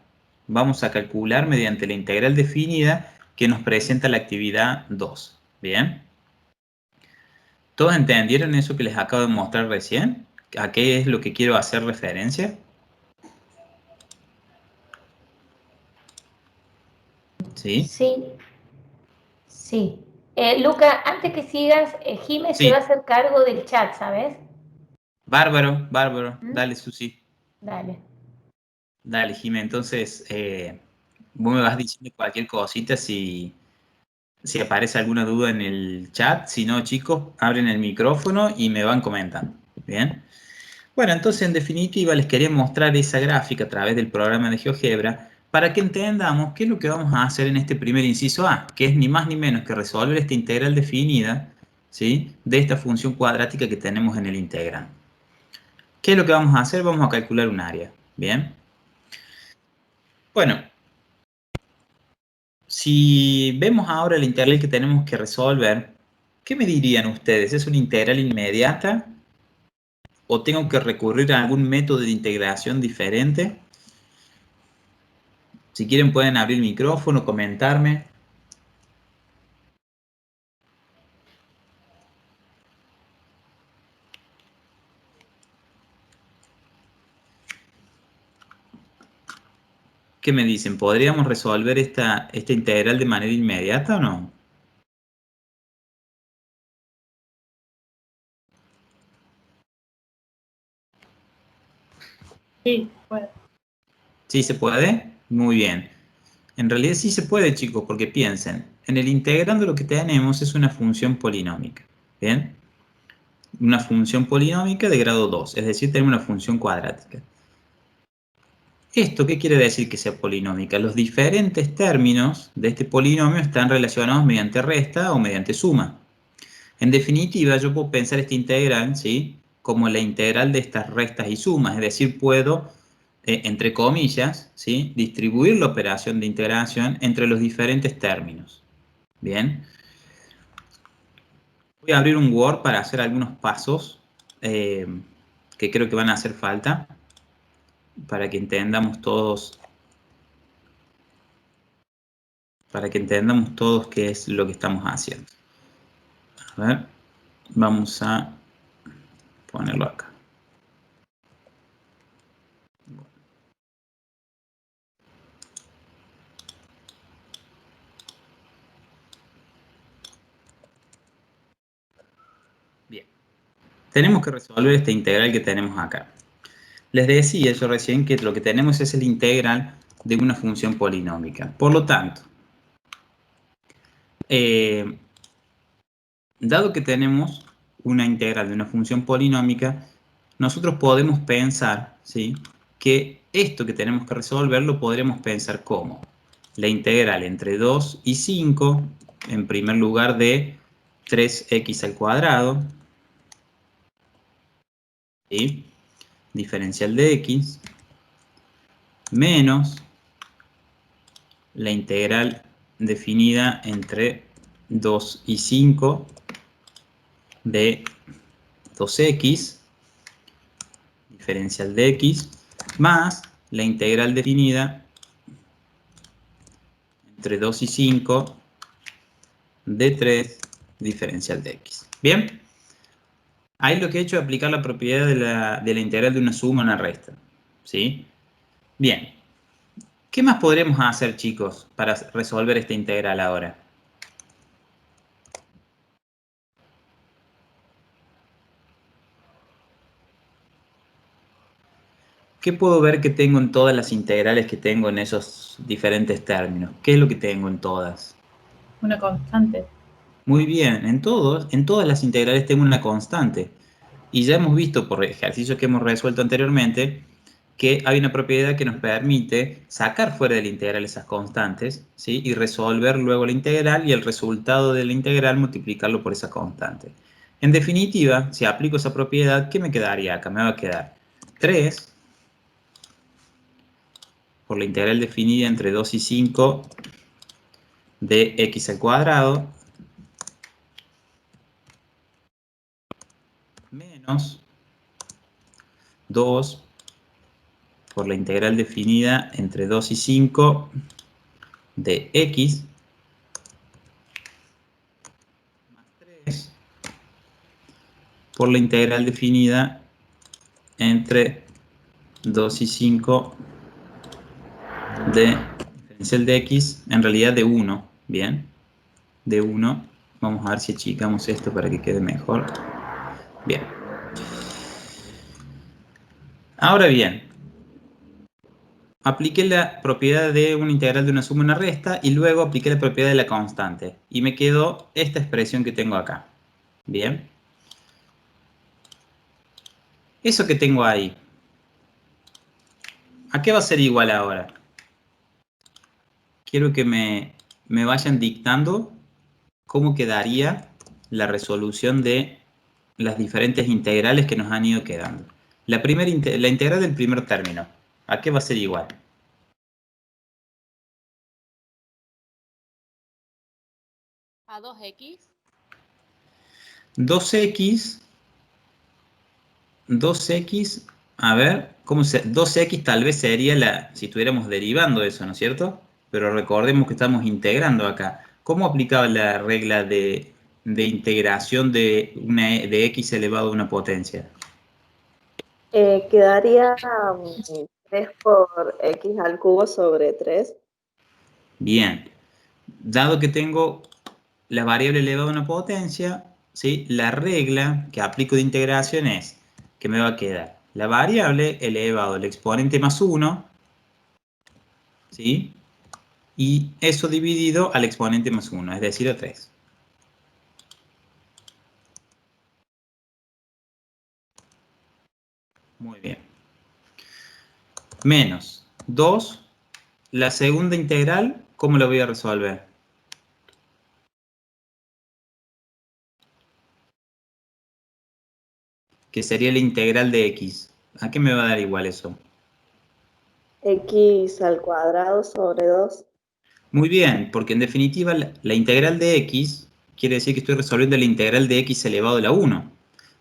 vamos a calcular mediante la integral definida que nos presenta la actividad 2. ¿Bien? ¿Todos entendieron eso que les acabo de mostrar recién? ¿A qué es lo que quiero hacer referencia? ¿Sí? sí, sí. Luca, antes que sigas, Jime se va a Sí. hacer cargo del chat, ¿sabes? Bárbaro, bárbaro. ¿Mm? Dale, Susi. Dale. Dale, Jimé. Entonces, vos me vas diciendo cualquier cosita si aparece alguna duda en el chat. Si no, chicos, abren el micrófono y me van comentando. Bien. Bueno, entonces, en definitiva, les quería mostrar esa gráfica a través del programa de GeoGebra para que entendamos qué es lo que vamos a hacer en este primer inciso A, que es ni más ni menos que resolver esta integral definida, ¿sí? De esta función cuadrática que tenemos en el integrando. ¿Qué es lo que vamos a hacer? Vamos a calcular un área. Bien. Bueno, si vemos ahora la integral que tenemos que resolver, ¿qué me dirían ustedes? ¿Es una integral inmediata? ¿O tengo que recurrir a algún método de integración diferente? Si quieren pueden abrir el micrófono, comentarme. ¿Qué me dicen? ¿Podríamos resolver esta integral de manera inmediata o no? Sí, bueno. ¿Sí se puede? Muy bien. En realidad sí se puede, chicos, porque piensen, en el integrando lo que tenemos es una función polinómica. ¿Bien? Una función polinómica de grado 2, es decir, tenemos una función cuadrática. ¿Esto qué quiere decir que sea polinómica? Los diferentes términos de este polinomio están relacionados mediante resta o mediante suma. En definitiva, yo puedo pensar esta integral, ¿sí?, como la integral de estas restas y sumas, es decir, puedo entre comillas, ¿sí? Distribuir la operación de integración entre los diferentes términos. Bien. Voy a abrir un Word para hacer algunos pasos que creo que van a hacer falta para que entendamos todos qué es lo que estamos haciendo. A ver, vamos a ponerlo acá. Bien. Tenemos que resolver esta integral que tenemos acá. Les decía yo recién que lo que tenemos es el integral de una función polinómica. Por lo tanto, dado que tenemos una integral de una función polinómica, nosotros podemos pensar, ¿sí?, que esto que tenemos que resolver lo podremos pensar como la integral entre 2 y 5, en primer lugar de 3x al cuadrado, ¿sí?, diferencial de x, menos la integral definida entre 2 y 5 de 2x, diferencial de x, más la integral definida entre 2 y 5 de 3, diferencial de x. ¿Bien? Ahí lo que he hecho es aplicar la propiedad de la integral de una suma a una resta. ¿Sí? Bien. ¿Qué más podremos hacer, chicos, para resolver esta integral ahora? ¿Qué puedo ver que tengo en todas las integrales que tengo en esos diferentes términos? ¿Qué es lo que tengo en todas? Una constante. Muy bien, en todas las integrales tengo una constante. Y ya hemos visto por ejercicios que hemos resuelto anteriormente que hay una propiedad que nos permite sacar fuera de la integral esas constantes, ¿sí?, y resolver luego la integral y el resultado de la integral multiplicarlo por esa constante. En definitiva, si aplico esa propiedad, ¿qué me quedaría acá? Me va a quedar 3 por la integral definida entre 2 y 5 de x al cuadrado menos 2 por la integral definida entre 2 y 5 de x más 3 por la integral definida entre 2 y 5 de diferencial de x, en realidad de 1, ¿bien? De 1. Vamos a ver si achicamos esto para que quede mejor. Bien. Ahora bien, apliqué la propiedad de una integral de una suma y una resta y luego apliqué la propiedad de la constante. Y me quedó esta expresión que tengo acá. Bien. Eso que tengo ahí, ¿a qué va a ser igual ahora? Quiero que me vayan dictando cómo quedaría la resolución de las diferentes integrales que nos han ido quedando. La integral del primer término, ¿a qué va a ser igual? A 2x. 2x, a ver, 2x tal vez sería si estuviéramos derivando eso, ¿no es cierto? Pero recordemos que estamos integrando acá. ¿Cómo aplicaba la regla de integración de x elevado a una potencia? Quedaría 3 por x al cubo sobre 3. Bien, dado que tengo la variable elevada a una potencia, ¿sí?, la regla que aplico de integración es que me va a quedar la variable elevado al exponente más 1, ¿sí?, y eso dividido al exponente más 1, es decir, a 3. Muy bien. Menos 2, la segunda integral, ¿cómo la voy a resolver? Que sería la integral de x. ¿A qué me va a dar igual eso? X al cuadrado sobre 2. Muy bien, porque en definitiva la integral de x quiere decir que estoy resolviendo la integral de x elevado a la 1.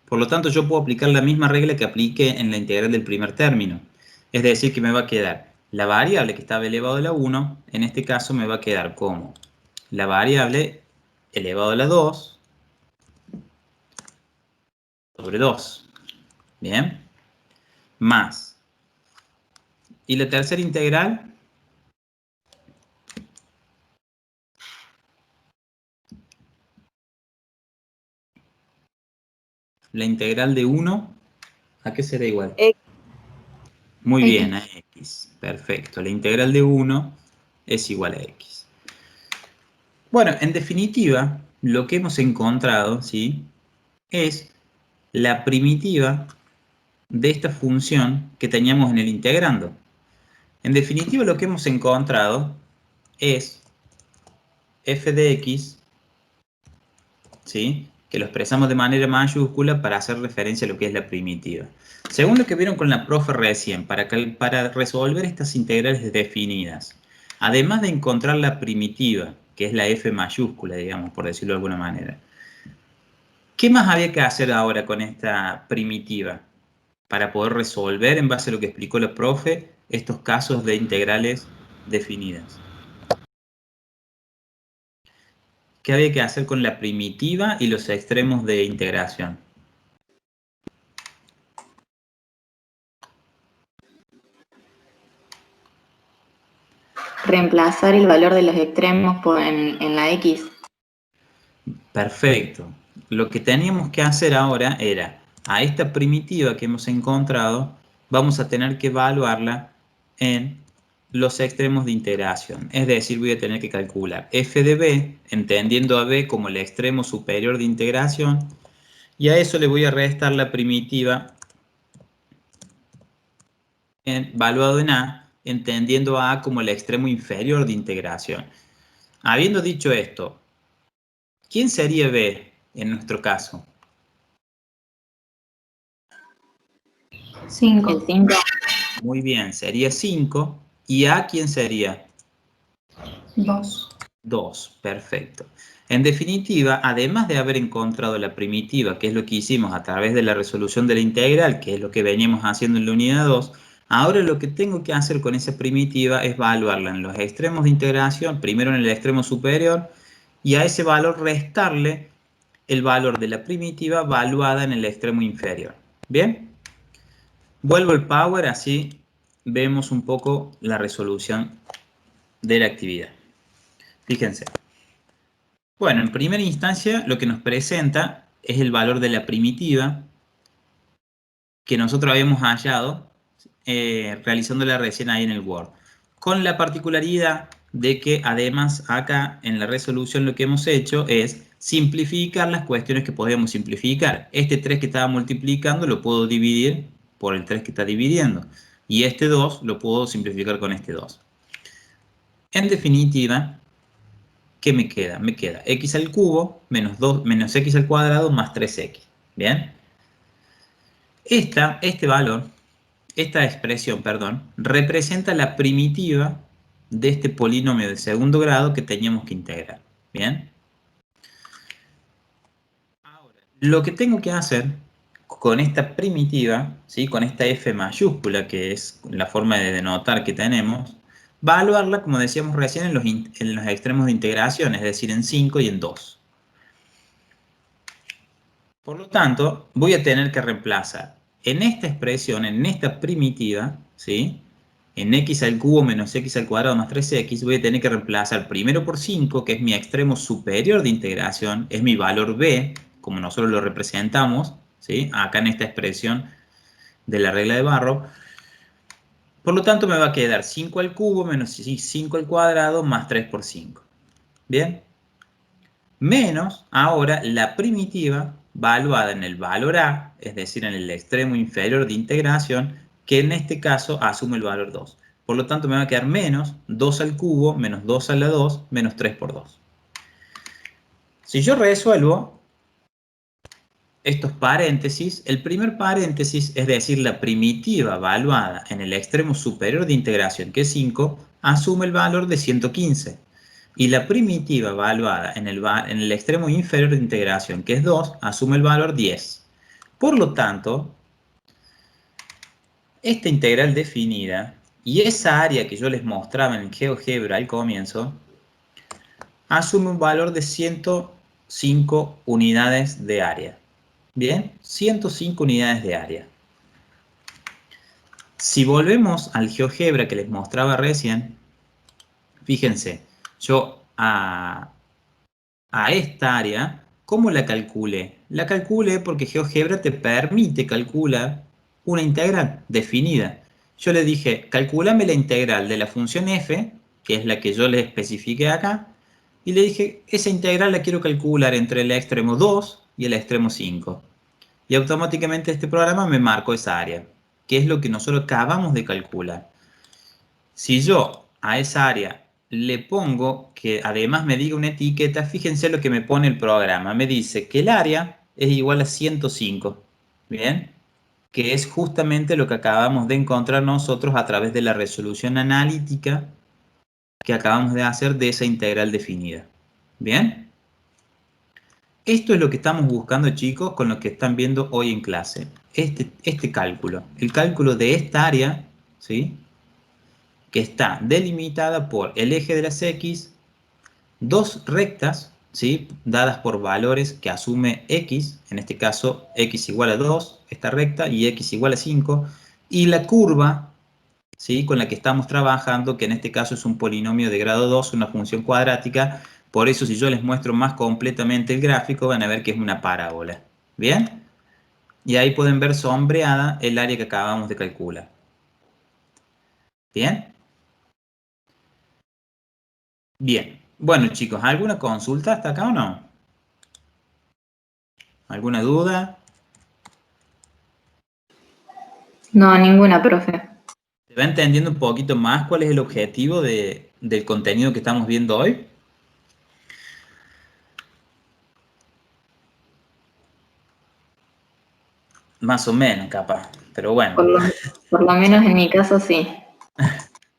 Por lo tanto, yo puedo aplicar la misma regla que apliqué en la integral del primer término. Es decir, que me va a quedar la variable que estaba elevado a la 1, en este caso me va a quedar como la variable elevado a la 2 sobre 2. Bien. Más. Y la tercera integral, la integral de 1, ¿a qué será igual? X. Muy bien, a x. Perfecto. La integral de 1 es igual a x. Bueno, en definitiva, lo que hemos encontrado, ¿sí?, es la primitiva de esta función que teníamos en el integrando. En definitiva, lo que hemos encontrado es f de x, ¿sí?, que lo expresamos de manera mayúscula para hacer referencia a lo que es la primitiva. Según lo que vieron con la profe recién, para resolver estas integrales definidas, además de encontrar la primitiva, que es la f mayúscula, digamos, por decirlo de alguna manera, ¿qué más había que hacer ahora con esta primitiva para poder resolver, en base a lo que explicó la profe, estos casos de integrales definidas? ¿Qué había que hacer con la primitiva y los extremos de integración? Reemplazar el valor de los extremos en la x. Perfecto. Lo que teníamos que hacer ahora era, a esta primitiva que hemos encontrado, vamos a tener que evaluarla en los extremos de integración. Es decir, voy a tener que calcular f de b, entendiendo a b como el extremo superior de integración, y a eso le voy a restar la primitiva evaluado en a, entendiendo a como el extremo inferior de integración. Habiendo dicho esto, ¿quién sería b en nuestro caso? 5. El 5. Muy bien, sería 5. ¿Y a quién sería? 2. 2, perfecto. En definitiva, además de haber encontrado la primitiva, que es lo que hicimos a través de la resolución de la integral, que es lo que veníamos haciendo en la unidad 2, ahora lo que tengo que hacer con esa primitiva es evaluarla en los extremos de integración, primero en el extremo superior, y a ese valor restarle el valor de la primitiva evaluada en el extremo inferior. ¿Bien? Vuelvo el power, así vemos un poco la resolución de la actividad. Fíjense. Bueno, en primera instancia lo que nos presenta es el valor de la primitiva que nosotros habíamos hallado realizándola recién ahí en el Word. Con la particularidad de que además acá en la resolución lo que hemos hecho es simplificar las cuestiones que podíamos simplificar. Este 3 que estaba multiplicando lo puedo dividir por el 3 que está dividiendo. Y este 2 lo puedo simplificar con este 2. En definitiva, ¿qué me queda? Me queda x al cubo menos x al cuadrado más 3x. ¿Bien? Esta expresión, representa la primitiva de este polinomio de segundo grado que teníamos que integrar. ¿Bien? Ahora, lo que tengo que hacer con esta primitiva, ¿sí?, con esta f mayúscula, que es la forma de denotar que tenemos, evaluarla, como decíamos recién, en los extremos de integración, es decir, en 5 y en 2. Por lo tanto, voy a tener que reemplazar en esta expresión, en esta primitiva, ¿sí?, en x al cubo menos x al cuadrado más 3x, voy a tener que reemplazar primero por 5, que es mi extremo superior de integración, es mi valor b, como nosotros lo representamos, ¿sí?, acá en esta expresión de la regla de Barrow. Por lo tanto, me va a quedar 5 al cubo menos 5 al cuadrado más 3 por 5. ¿Bien? Menos, ahora, la primitiva evaluada en el valor a, es decir, en el extremo inferior de integración, que en este caso asume el valor 2. Por lo tanto, me va a quedar menos 2 al cubo menos 2 a la 2 menos 3 por 2. Si yo resuelvo, estos paréntesis, el primer paréntesis, es decir, la primitiva evaluada en el extremo superior de integración, que es 5, asume el valor de 115. Y la primitiva evaluada en el extremo inferior de integración, que es 2, asume el valor 10. Por lo tanto, esta integral definida y esa área que yo les mostraba en el GeoGebra al comienzo, asume un valor de 105 unidades de área. Bien, 105 unidades de área. Si volvemos al GeoGebra que les mostraba recién, fíjense, yo a esta área, ¿cómo la calculé? La calculé porque GeoGebra te permite calcular una integral definida. Yo le dije, calcúlame la integral de la función f, que es la que yo le especifiqué acá, y le dije, esa integral la quiero calcular entre el extremo 2 y el extremo 5. Y automáticamente este programa me marcó esa área, que es lo que nosotros acabamos de calcular. Si yo a esa área le pongo que además me diga una etiqueta, fíjense lo que me pone el programa. Me dice que el área es igual a 105, ¿bien? Que es justamente lo que acabamos de encontrar nosotros a través de la resolución analítica que acabamos de hacer de esa integral definida. ¿Bien? Esto es lo que estamos buscando, chicos, con lo que están viendo hoy en clase. Este cálculo. El cálculo de esta área, ¿sí? Que está delimitada por el eje de las X, dos rectas, ¿sí? Dadas por valores que asume X, en este caso X igual a 2, esta recta, y X igual a 5, y la curva, ¿sí? Con la que estamos trabajando, que en este caso es un polinomio de grado 2, una función cuadrática. Por eso, si yo les muestro más completamente el gráfico, van a ver que es una parábola. ¿Bien? Y ahí pueden ver sombreada el área que acabamos de calcular. ¿Bien? Bien. Bueno, chicos, ¿alguna consulta hasta acá o no? ¿Alguna duda? No, ninguna, profe. ¿Se va entendiendo un poquito más cuál es el objetivo del contenido que estamos viendo hoy? Más o menos, capaz. Pero bueno. Por lo menos en mi caso sí.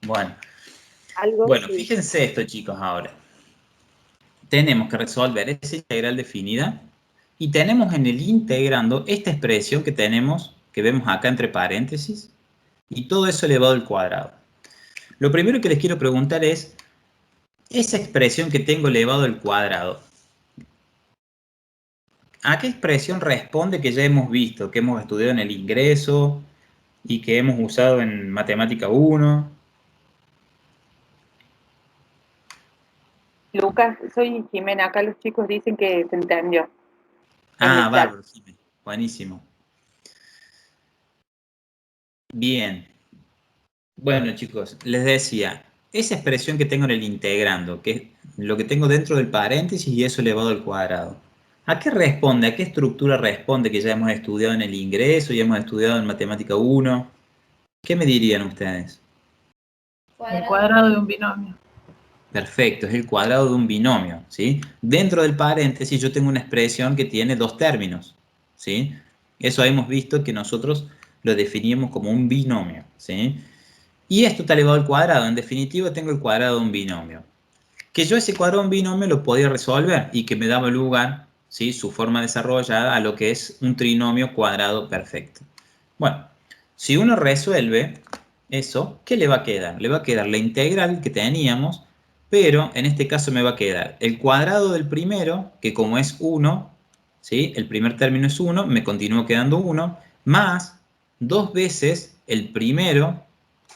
Bueno. Algo Bueno, sí. fíjense esto, chicos, ahora. Tenemos que resolver esa integral definida y tenemos en el integrando esta expresión que tenemos, que vemos acá entre paréntesis, y todo eso elevado al cuadrado. Lo primero que les quiero preguntar es, esa expresión que tengo elevado al cuadrado, ¿a qué expresión responde que ya hemos visto, que hemos estudiado en el ingreso y que hemos usado en Matemática 1? Lucas, soy Jimena. Acá los chicos dicen que se entendió. Ah, bárbaro, Jimé. Buenísimo. Bien. Bueno, chicos, les decía, esa expresión que tengo en el integrando, que es lo que tengo dentro del paréntesis y eso elevado al cuadrado, ¿a qué responde? ¿A qué estructura responde que ya hemos estudiado en el ingreso y hemos estudiado en Matemática 1? ¿Qué me dirían ustedes? El cuadrado de un binomio. Perfecto, es el cuadrado de un binomio, ¿sí? Dentro del paréntesis yo tengo una expresión que tiene dos términos, ¿sí? Eso hemos visto que nosotros lo definimos como un binomio, ¿sí? Y esto está elevado al cuadrado. En definitiva, tengo el cuadrado de un binomio. Que yo ese cuadrado de un binomio lo podía resolver y que me daba lugar, ¿sí? Su forma desarrollada a lo que es un trinomio cuadrado perfecto. Bueno, si uno resuelve eso, ¿qué le va a quedar? Le va a quedar la integral que teníamos, pero en este caso me va a quedar el cuadrado del primero, que como es 1, ¿sí? El primer término es 1, me continúa quedando 1, más 2 veces el primero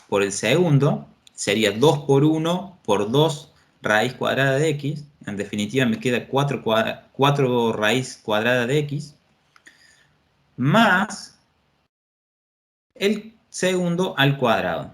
por el segundo, sería 2 por 1 por 2 raíz cuadrada de x. En definitiva me queda 4 raíz cuadrada de x, más el segundo al cuadrado.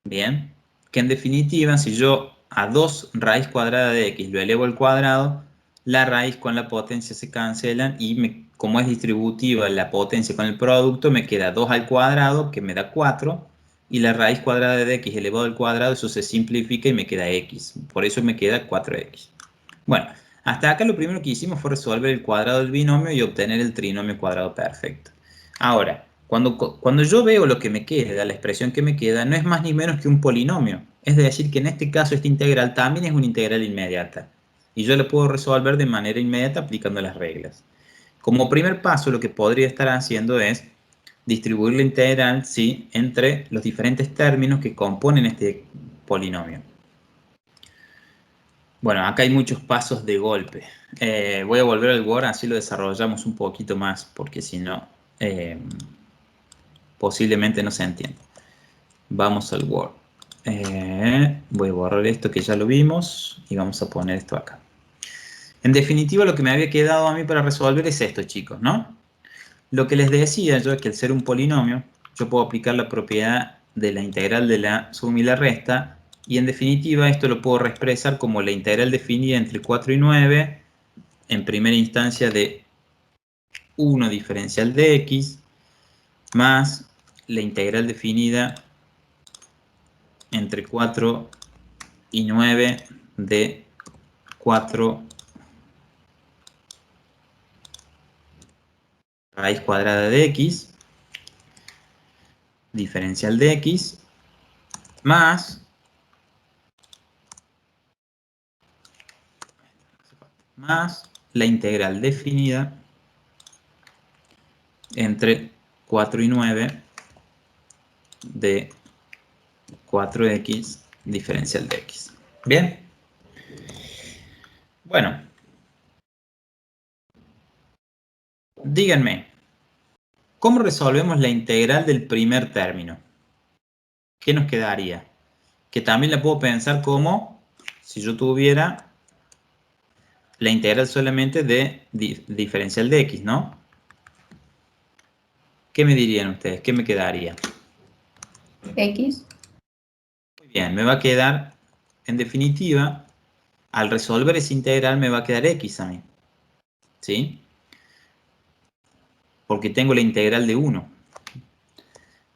Bien, que en definitiva si yo a 2 raíz cuadrada de x lo elevo al cuadrado, la raíz con la potencia se cancelan y como es distributiva la potencia con el producto, me queda 2 al cuadrado, que me da 4, y la raíz cuadrada de x elevado al cuadrado, eso se simplifica y me queda x. Por eso me queda 4x. Bueno, Hasta acá lo primero que hicimos fue resolver el cuadrado del binomio y obtener el trinomio cuadrado perfecto. Ahora, cuando yo veo lo que me queda, la expresión que me queda, no es más ni menos que un polinomio. Es decir, que en este caso esta integral también es una integral inmediata. Y yo la puedo resolver de manera inmediata aplicando las reglas. Como primer paso, lo que podría estar haciendo es distribuir la integral, ¿sí?, entre los diferentes términos que componen este polinomio. Bueno, acá hay muchos pasos de golpe. Voy a volver al Word, así lo desarrollamos un poquito más, porque si no, posiblemente no se entienda. Vamos al Word. Voy a borrar esto que ya lo vimos y vamos a poner esto acá. En definitiva, lo que me había quedado a mí para resolver es esto, chicos, ¿no? Lo que les decía yo es que al ser un polinomio, yo puedo aplicar la propiedad de la integral de la suma y la resta, y en definitiva esto lo puedo reexpresar como la integral definida entre 4 y 9, en primera instancia de 1 diferencial de x, más la integral definida entre 4 y 9 de 4 raíz cuadrada de x, diferencial de x, más la integral definida entre 4 y 9 de 4x diferencial de x. ¿Bien? Bueno, díganme, ¿cómo resolvemos la integral del primer término? ¿Qué nos quedaría? Que también la puedo pensar como si yo tuviera la integral solamente de diferencial de x, ¿no? ¿Qué me dirían ustedes? ¿Qué me quedaría? X. Muy bien, me va a quedar, en definitiva, al resolver esa integral me va a quedar x a mí. ¿Sí? Porque tengo la integral de 1.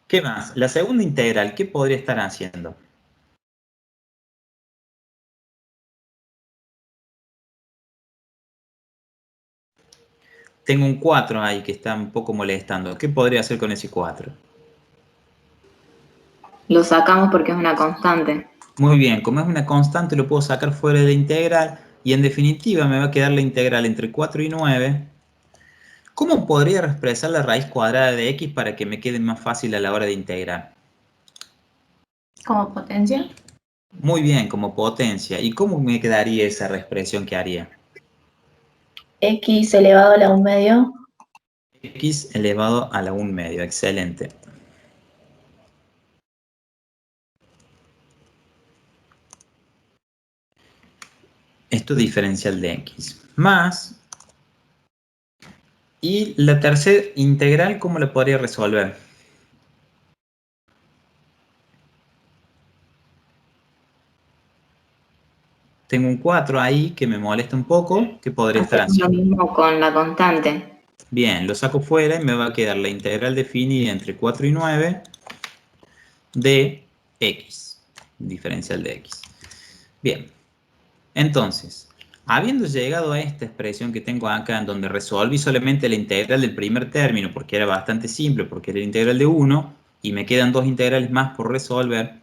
¿Qué más? La segunda integral, ¿qué podría estar haciendo? Tengo un 4 ahí que está un poco molestando. ¿Qué podría hacer con ese 4? Lo sacamos porque es una constante. Muy bien, como es una constante lo puedo sacar fuera de la integral y en definitiva me va a quedar la integral entre 4 y 9. ¿Cómo podría expresar la raíz cuadrada de x para que me quede más fácil a la hora de integrar? ¿Como potencia? Muy bien, como potencia. ¿Y cómo me quedaría esa expresión que haría? X elevado a la 1/2. X elevado a la 1/2. Excelente. Esto es diferencial de x. Más. Y la tercera integral, ¿cómo la podría resolver? Tengo un 4 ahí que me molesta un poco. ¿Qué podría estar Hacemos lo haciendo? mismo con la constante. Bien, lo saco fuera y me va a quedar la integral definida entre 4 y 9 de x. Diferencial de x. Bien. Entonces, habiendo llegado a esta expresión que tengo acá, en donde resolví solamente la integral del primer término, porque era bastante simple, porque era la integral de 1, y me quedan dos integrales más por resolver,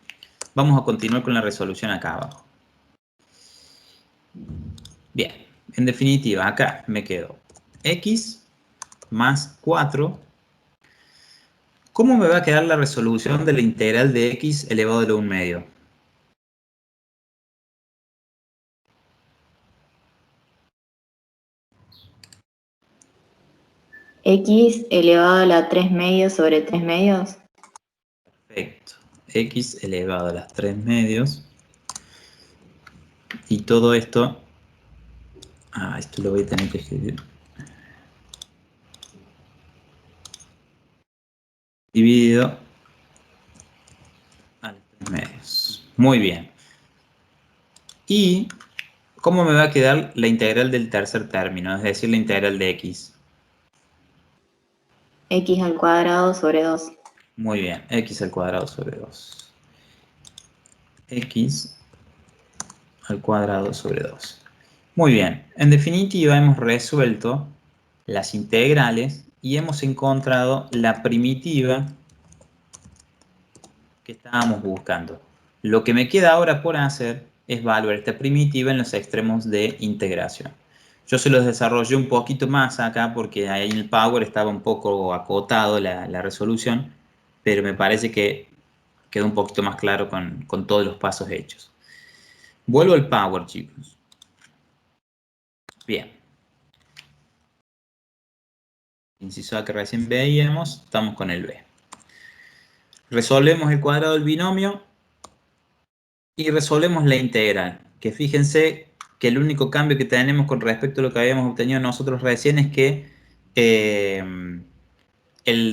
vamos a continuar con la resolución acá abajo. Bien, en definitiva, acá me quedo x más 4. ¿Cómo me va a quedar la resolución de la integral de x elevado a la 1/2? X elevado a la 3/2 sobre 3/2. Perfecto. X elevado a las 3/2. Y todo esto... esto lo voy a tener que escribir. Dividido a los 3/2. Muy bien. ¿Y cómo me va a quedar la integral del tercer término? Es decir, la integral de x. X al cuadrado sobre 2. Muy bien. X al cuadrado sobre 2. X al cuadrado sobre 2. Muy bien, en definitiva hemos resuelto las integrales y hemos encontrado la primitiva que estábamos buscando. Lo que me queda ahora por hacer es evaluar esta primitiva en los extremos de integración. Yo se los desarrollé un poquito más acá porque ahí en el Power estaba un poco acotado la resolución, pero me parece que quedó un poquito más claro con todos los pasos hechos. Vuelvo al Power, chicos. Bien. Inciso A que recién veíamos, estamos con el B. Resolvemos el cuadrado del binomio y resolvemos la integral, que fíjense que el único cambio que tenemos con respecto a lo que habíamos obtenido nosotros recién es que el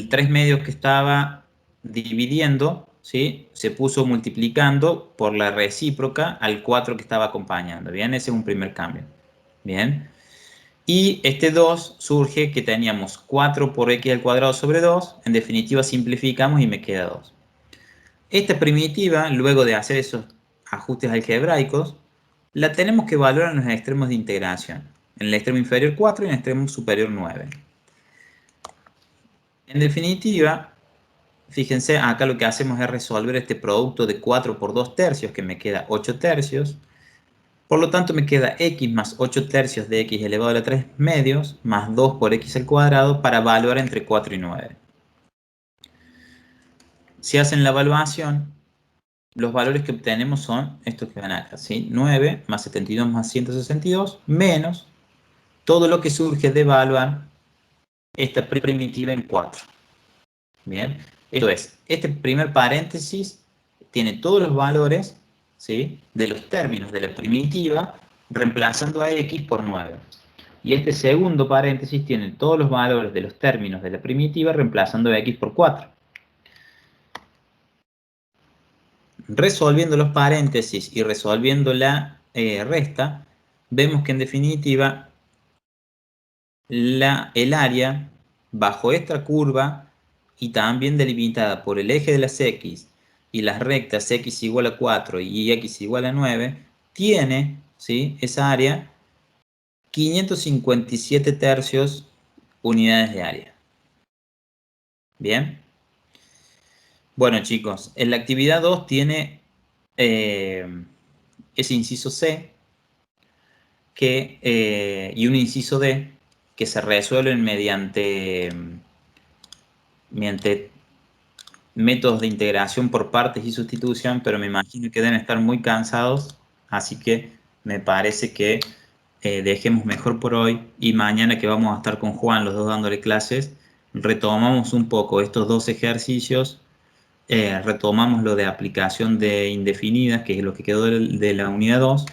3 medios que estaba dividiendo, ¿sí?, se puso multiplicando por la recíproca al 4 que estaba acompañando. Bien, ese es un primer cambio. Bien. Y este 2 surge que teníamos 4 por x al cuadrado sobre 2. En definitiva simplificamos y me queda 2. Esta primitiva, luego de hacer esos ajustes algebraicos, la tenemos que evaluar en los extremos de integración. En el extremo inferior 4 y en el extremo superior 9. En definitiva, fíjense, acá lo que hacemos es resolver este producto de 4 por 2 tercios, que me queda 8 tercios. Por lo tanto, me queda x más 8 tercios de x elevado a la 3 medios, más 2 por x al cuadrado, para evaluar entre 4 y 9. Si hacen la evaluación, los valores que obtenemos son estos que van acá, ¿sí? 9 más 72 más 162, menos todo lo que surge de evaluar esta primitiva en 4. Bien, esto es, este primer paréntesis tiene todos los valores, ¿sí?, de los términos de la primitiva, reemplazando a x por 9. Y este segundo paréntesis tiene todos los valores de los términos de la primitiva, reemplazando a x por 4. Resolviendo los paréntesis y resolviendo la resta, vemos que en definitiva el área bajo esta curva y también delimitada por el eje de las x y las rectas x igual a 4 y x igual a 9, tiene, ¿sí?, esa área 557 tercios unidades de área. Bien. Bueno, chicos, en la actividad 2 tiene ese inciso C y un inciso D que se resuelven mediante métodos de integración por partes y sustitución, pero me imagino que deben estar muy cansados, así que me parece que dejemos mejor por hoy, y mañana que vamos a estar con Juan, los dos dándole clases, retomamos un poco estos dos ejercicios, retomamos lo de aplicación de indefinidas, que es lo que quedó de la unidad 2,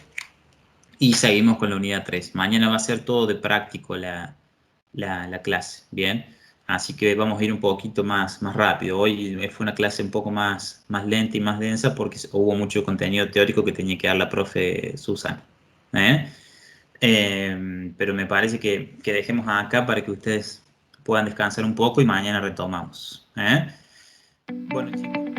y seguimos con la unidad 3. Mañana va a ser todo de práctico la clase, ¿bien? Así que vamos a ir un poquito más rápido. Hoy fue una clase un poco más lenta y más densa porque hubo mucho contenido teórico que tenía que dar la profe Susana. Pero me parece que dejemos acá para que ustedes puedan descansar un poco y mañana retomamos. Bueno, chicos.